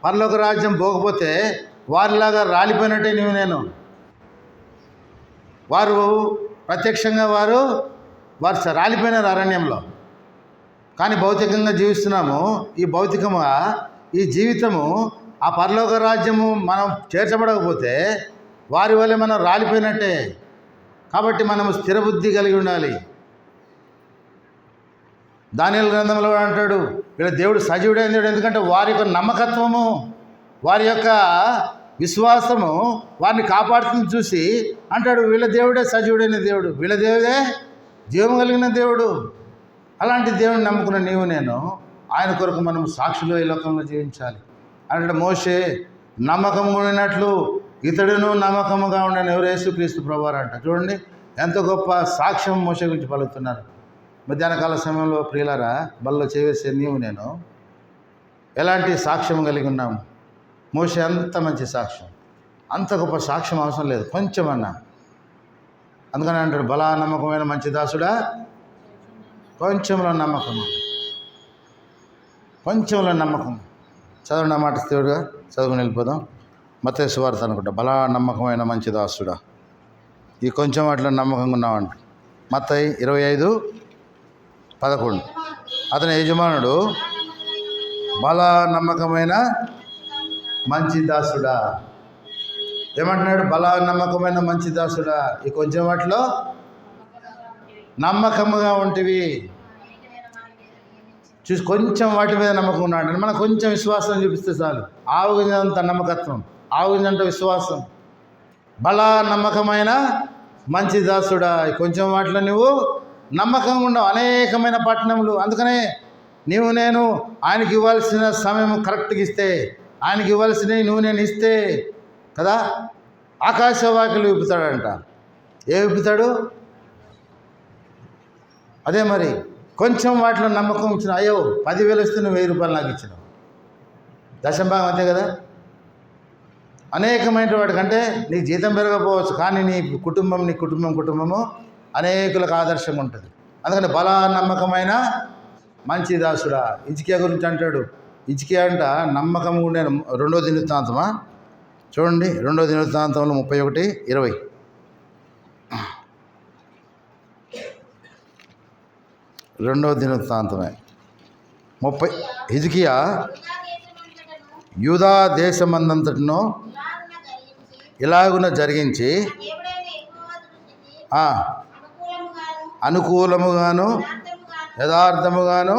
పరలోక రాజ్యం పోకపోతే వారిలాగా రాలిపోయినట్టే నువ్వు నేను. వారు ప్రత్యక్షంగా వారు రాలిపోయినారు అరణ్యంలో. కానీ భౌతికంగా జీవిస్తున్నాము. ఈ భౌతికంగా ఈ జీవితము ఆ పరలోక రాజ్యము మనం చేర్చబడకపోతే వారి వల్లే మనం రాలిపోయినట్టే. కాబట్టి మనము స్థిరబుద్ధి కలిగి ఉండాలి. దానియేలు గ్రంథంలో అంటాడు, వీళ్ళ దేవుడు సజీవుడైన దేవుడు. ఎందుకంటే వారి యొక్క నమ్మకత్వము, వారి యొక్క విశ్వాసము వారిని కాపాడుతుంది చూసి అంటాడు, వీళ్ళ దేవుడే సజీవుడైన దేవుడు, వీళ్ళ దేవుడే జీవం కలిగిన దేవుడు. అలాంటి దేవుడిని నమ్ముకున్న నీవు నేను ఆయన కొరకు మనం సాక్షులు ఈ లోకంలో జీవించాలి. అంటే మోషే నమ్మకం ఉండినట్లు ఇతడును నమ్మకముగా ఉండని ఎవరు? యేసుక్రీస్తు ప్రభువారు అంట. చూడండి ఎంత గొప్ప సాక్ష్యం మోషే గురించి పలుకుతున్నారు. మధ్యాహ్నకాల సమయంలో ప్రియులారా, బల్ల చేసే నీవు నేను ఎలాంటి సాక్ష్యం కలిగి ఉన్నాము? మోషే అంత మంచి సాక్ష్యం, అంత గొప్ప సాక్ష్యం అవసరం లేదు, కొంచెమన్నా. అందుకని అంటాడు, బలా నమ్మకమైన మంచి దాసుడా, కొంచెంలో నమ్మకము, కొంచెంలో నమ్మకం. చదవండి మాట దేవుడుగా చదువుకుని వెళ్ళిపోదాం. మత్తయి సువార్త అనుకుంటా, బలా నమ్మకమైన మంచి దాసుడా, ఈ కొంచెం వాటిలో నమ్మకంగా ఉన్నామంట. మత్తయి 25:11. అతని యజమానుడు బలా నమ్మకమైన మంచి దాసుడా. ఏమంటున్నాడు? బలా నమ్మకమైన మంచి దాసుడా, ఈ కొంచెం వాటిలో నమ్మకముగా ఉంటివి. చూసి కొంచెం వాటి మీద నమ్మకం ఉన్నాడు. మనం కొంచెం విశ్వాసం చూపిస్తే చాలు. ఆవుగింజంత నమ్మకత్వం, ఆవుగింజంత విశ్వాసం. బలా నమ్మకమైన మంచి దాసుడా, కొంచెం వాటిలో నువ్వు నమ్మకంగా ఉండవు. అనేకమైన పట్టణములు. అందుకనే నీవు నేను ఆయనకి ఇవ్వాల్సిన సమయం కరెక్ట్గా ఇస్తే, ఆయనకి ఇవ్వాల్సినవి నువ్వు నేను ఇస్తే కదా ఆకాశవాకులు విప్పుతాడంట. ఏ విప్పుతాడు? అదే మరి కొంచెం వాటిలో నమ్మకం ఇచ్చిన. అయ్యో 10,000 వస్తే నువ్వు 1,000 రూపాయలు నాకు ఇచ్చినావు, దశంభాగం అంతే కదా. అనేకమైన వాటికంటే నీ జీతం పెరగకపోవచ్చు, కానీ నీ కుటుంబము అనేకులకు ఆదర్శంగా ఉంటుంది. అందుకని బలా నమ్మకమైన మంచి దాసుడా. హిజ్కియా గురించి అంటాడు. హిజ్కియా అంట నమ్మకం ఉండే. 2వ దినవృత్తాంతమా చూడండి, 2వ దినవృత్తాంతంలో 31:20. 2వ దినవృత్తాంతమే 30. హిజ్కియా యూదా దేశమందంతటను ఇలాగున జరిగించి అనుకూలముగాను యథార్థముగాను.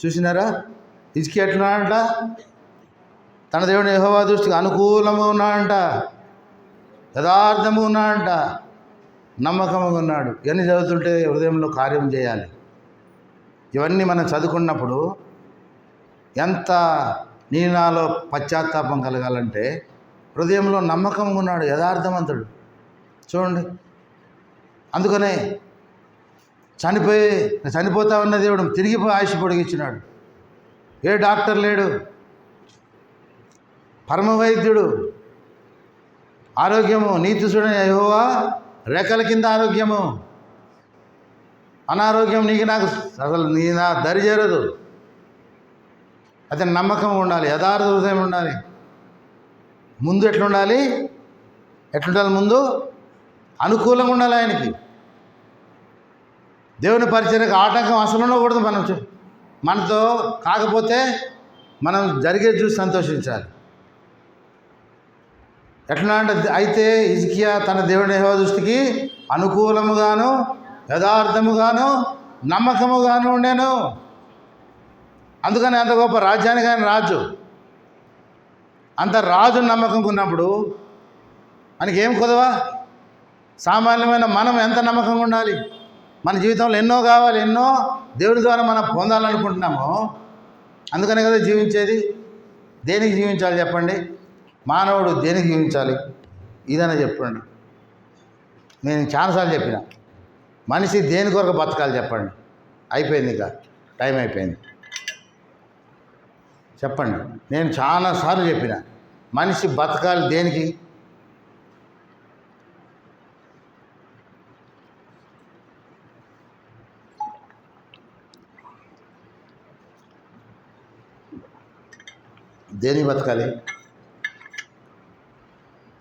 చూసినారా? హిజ్కియా ఎట్లున్నాడంట? తన దేవుని యెహోవా దృష్టికి అనుకూలంగా ఉన్నాడంట, యథార్థముగా ఉన్నాడంట, నమ్మకంగా ఉన్నాడు. ఇవన్నీ చదువుతుంటే హృదయంలో కార్యం చేయాలి. ఇవన్నీ మనం చదువుకున్నప్పుడు ఎంత నాలో పశ్చాత్తాపం కలగాలంటే హృదయంలో నమ్మకంగా ఉన్నాడు, యథార్థవంతుడు. చూడండి, అందుకనే చనిపోతా ఉన్న దేవుడు తిరిగిపోయి ఆయుష్ పొడిగించినాడు. ఏ డాక్టర్ లేడు, పరమ వైద్యుడు. ఆరోగ్యము నీతి చూడని యెహోవా రెక్కల కింద ఆరోగ్యము. అనారోగ్యం నీకు నాకు అసలు నా దరి చేరదు. అయితే నమ్మకం ఉండాలి, యథార్థ హృదయం ఉండాలి. ముందు ఎట్లుండాలి? ముందు అనుకూలంగా ఉండాలి. ఆయనకి దేవుని పరిచర్యకు ఆటంకం అసలు ఉండకూడదు. మనతో కాకపోతే మనం జరిగే చూసి సంతోషించాలి. ఎట్లా అంటే, అయితే హిజ్కియా తన దేవుని యెహోవా దృష్టికి అనుకూలముగాను యథార్థముగాను నమ్మకముగాను ఉండేను. అందుకని అంత గొప్ప రాజ్యానికి ఆయన రాజు. అంత రాజు నమ్మకం ఉన్నప్పుడు మనకి ఏం కుదవా? సామాన్యమైన మనం ఎంత నమ్మకంగా ఉండాలి? మన జీవితంలో ఎన్నో కావాలి, ఎన్నో దేవుని ద్వారా మనం పొందాలనుకుంటున్నాము. అందుకనే కదా జీవించేది. దేనికి జీవించాలి చెప్పండి? మానవుడు దేనికి జీవించాలి? ఇదనే చెప్పండి. నేను చాలాసార్లు చెప్పిన, మనిషి దేని కొరకు బతకాలి చెప్పండి. అయిపోయింది, ఇక టైం అయిపోయింది. చెప్పండి. నేను చాలాసార్లు చెప్పిన, మనిషి బతకాలి దేనికి? దేనికి బతకాలి?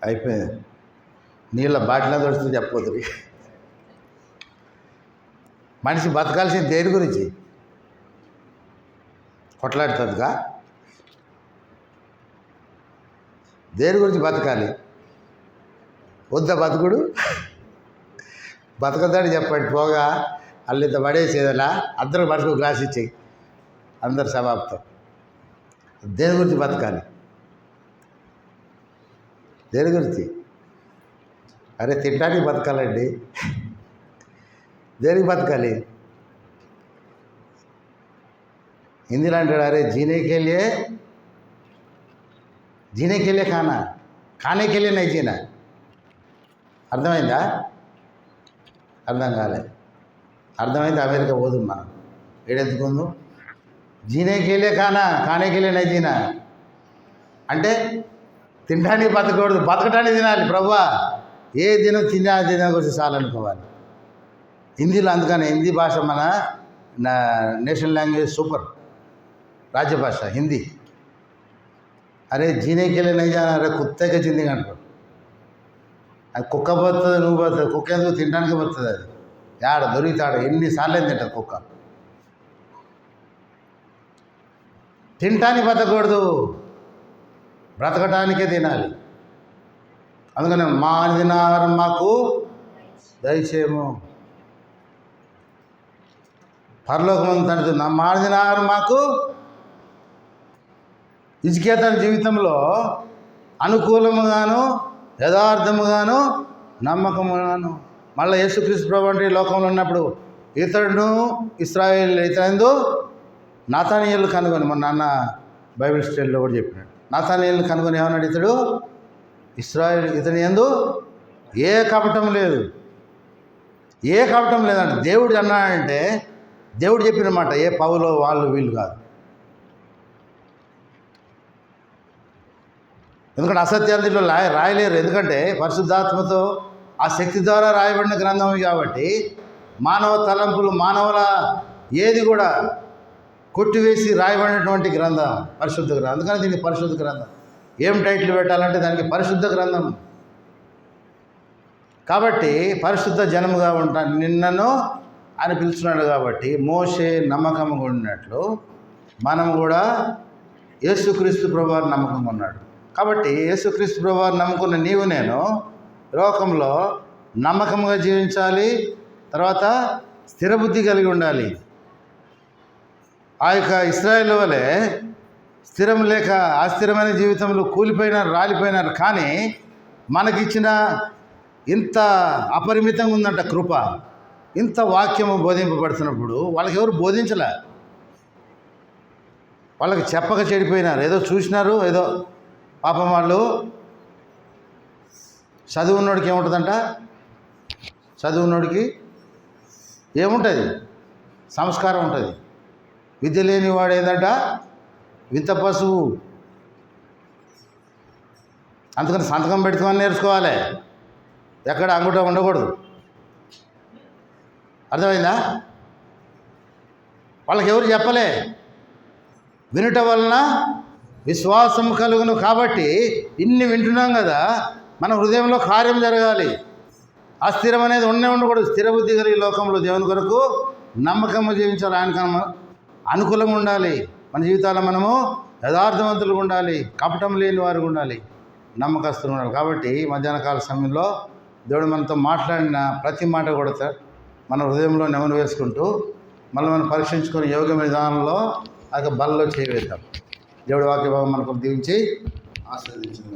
అయిపోయింది. నీళ్ళ బాటిలో దొరుకుతుంది చెప్పబోతుంది. మనిషి బతకాల్సింది దేని గురించి? కొట్లాడుతుందిగా? దేని గురించి బతకాలి? వద్ద బతుకుడు బతకద్దని చెప్పండి. పోగా అల్లింత పడేసేదలా అందరూ మనకు గ్లాస్ ఇచ్చేయి, అందరు సమాప్తం. దేని గురించి బతకాలి? దేని గురించి? అరే తినడానికి బతకాలండి. దేనికి బతకాలి? హిందీలో అంటాడు, అరే జీనే కే లియే జీనే కెళ్ళే ఖానా, ఖానే కెళ్ళే నై జీనా. అర్థమైందా? అర్థం కాలే. అర్థమైంది. అమెరికా పోదు మనం. ఏడెత్తుకుందు జీనే కెళ్ళే ఖానా, ఖానే కెళ్ళే నై జీనా అంటే తినడానికి బతకూడదు, బతకటానికి తినాలి. ప్రభువా ఏ దినం తినా గురించి చాలనుకోవాలి. హిందీలో అందుకని హిందీ భాష మన నేషనల్ లాంగ్వేజ్ సూపర్, రాజ్యభాష హిందీ. అరే జీనేకెళ్ళి నై జానా, అరే కుత్తేకే జిందగీ అంటారు. అది కుక్క పోతుంది, నువ్వు పోతుంది. కుక్క ఎందుకు తినడానికి పోతుంది? అది ఆడ దొరికితాడు ఎన్నిసార్లు తింటుంది కుక్క. తినటానికి బతకూడదు, బ్రతకటానికే తినాలి. అందుకని మా అనుదినాహారం మాకు దయచేయము. పరలోకం తండ్రి మా అనుదినాహారం మాకు. హిజ్కియా తన జీవితంలో అనుకూలముగాను, యథార్థముగాను, నమ్మకముగాను, మళ్ళీ యేసుక్రీస్తు ప్రభువు అంటే లోకంలో ఉన్నప్పుడు ఇతడును ఇశ్రాయేల్ ఇతడు నాతానీయులు కనుగొని, మొన్న నాన్న బైబిల్ స్టడీలో కూడా చెప్పినాడు. నాతానీయులు కనుగొని ఏమన్నాడు? ఇతడు ఇశ్రాయేల్, ఇతని యందు ఏ కపటం లేదు, ఏ కపటం లేదంటే దేవుడు అన్నాడంటే దేవుడు చెప్పిన మాట. ఏ పౌలో వాళ్ళు వీళ్ళు కాదు. ఎందుకంటే అసత్యాలు దీంట్లో రాయలేరు. ఎందుకంటే పరిశుద్ధాత్మతో ఆ శక్తి ద్వారా రాయబడిన గ్రంథం కాబట్టి మానవ తలంపులు, మానవుల ఏది కూడా కొట్టివేసి రాయబడినటువంటి గ్రంథం పరిశుద్ధ గ్రంథం. అందుకని దీనికి పరిశుద్ధ గ్రంథం. ఏం టైటిల్ పెట్టాలంటే దానికి పరిశుద్ధ గ్రంథం. కాబట్టి పరిశుద్ధ జనముగా ఉంటాను నిన్నను అని పిలుచున్నాడు. కాబట్టి మోషే నమ్మకంగా ఉన్నట్లు మనం కూడా యేసుక్రీస్తు ప్రభువారు నమ్మకంగా ఉన్నాడు. కాబట్టి యేసుక్రీస్తు ప్రభువారు నమ్ముకున్న నీవు నేను లోకంలో నమ్మకంగా జీవించాలి. తర్వాత స్థిరబుద్ధి కలిగి ఉండాలి. ఆ యొక్క ఇశ్రాయేలు వలె స్థిరం లేక అస్థిరమైన జీవితంలో కూలిపోయినారు, రాలిపోయినారు. కానీ మనకిచ్చిన ఇంత అపరిమితంగా ఉందంట కృప. ఇంత వాక్యము బోధింపబడుతున్నప్పుడు వాళ్ళకి ఎవరు బోధించలే. వాళ్ళకి చెప్పక చెడిపోయినారు. ఏదో చూసినారు, ఏదో పాపం వాళ్ళు. చదువున్నోడికి ఏముంటుందంట? చదువున్నోడికి ఏముంటుంది? సంస్కారం ఉంటుంది. విద్య లేని వాడు ఏంటంట? వింత పశువు. అందుకని సంతకం పెట్టుకోమని నేర్చుకోవాలి. ఎక్కడ అంగుట ఉండకూడదు. అర్థమైందా? వాళ్ళకి ఎవరు చెప్పలే. వినుట వలన విశ్వాసం కలుగును. కాబట్టి ఇన్ని వింటున్నాం కదా, మన హృదయంలో కార్యం జరగాలి. అస్థిరం అనేది ఉండకూడదు. స్థిరబుద్ధి కలిగి లోకంలో దేవుని కొరకు నమ్మకంగా జీవించాలి. ఆయనకు అనుకూలంగా ఉండాలి. మన జీవితాల్లో మనము యథార్థవంతులుగా ఉండాలి, కపటం లేని వారు ఉండాలి, నమ్మకస్తులు ఉండాలి. కాబట్టి మధ్యాహ్న కాల సమయంలో దేవుడు మనతో మాట్లాడిన ప్రతి మాట కూడా మన హృదయంలో నెమరు వేసుకుంటూ మళ్ళీ మనం పరీక్షించుకొని యోగ్యమైన విధానంలో ఆ బలలో చేయవేద్దాం. దేవుడి వాక్య భాగం మనకు దీవించి ఆశీర్వదించింది.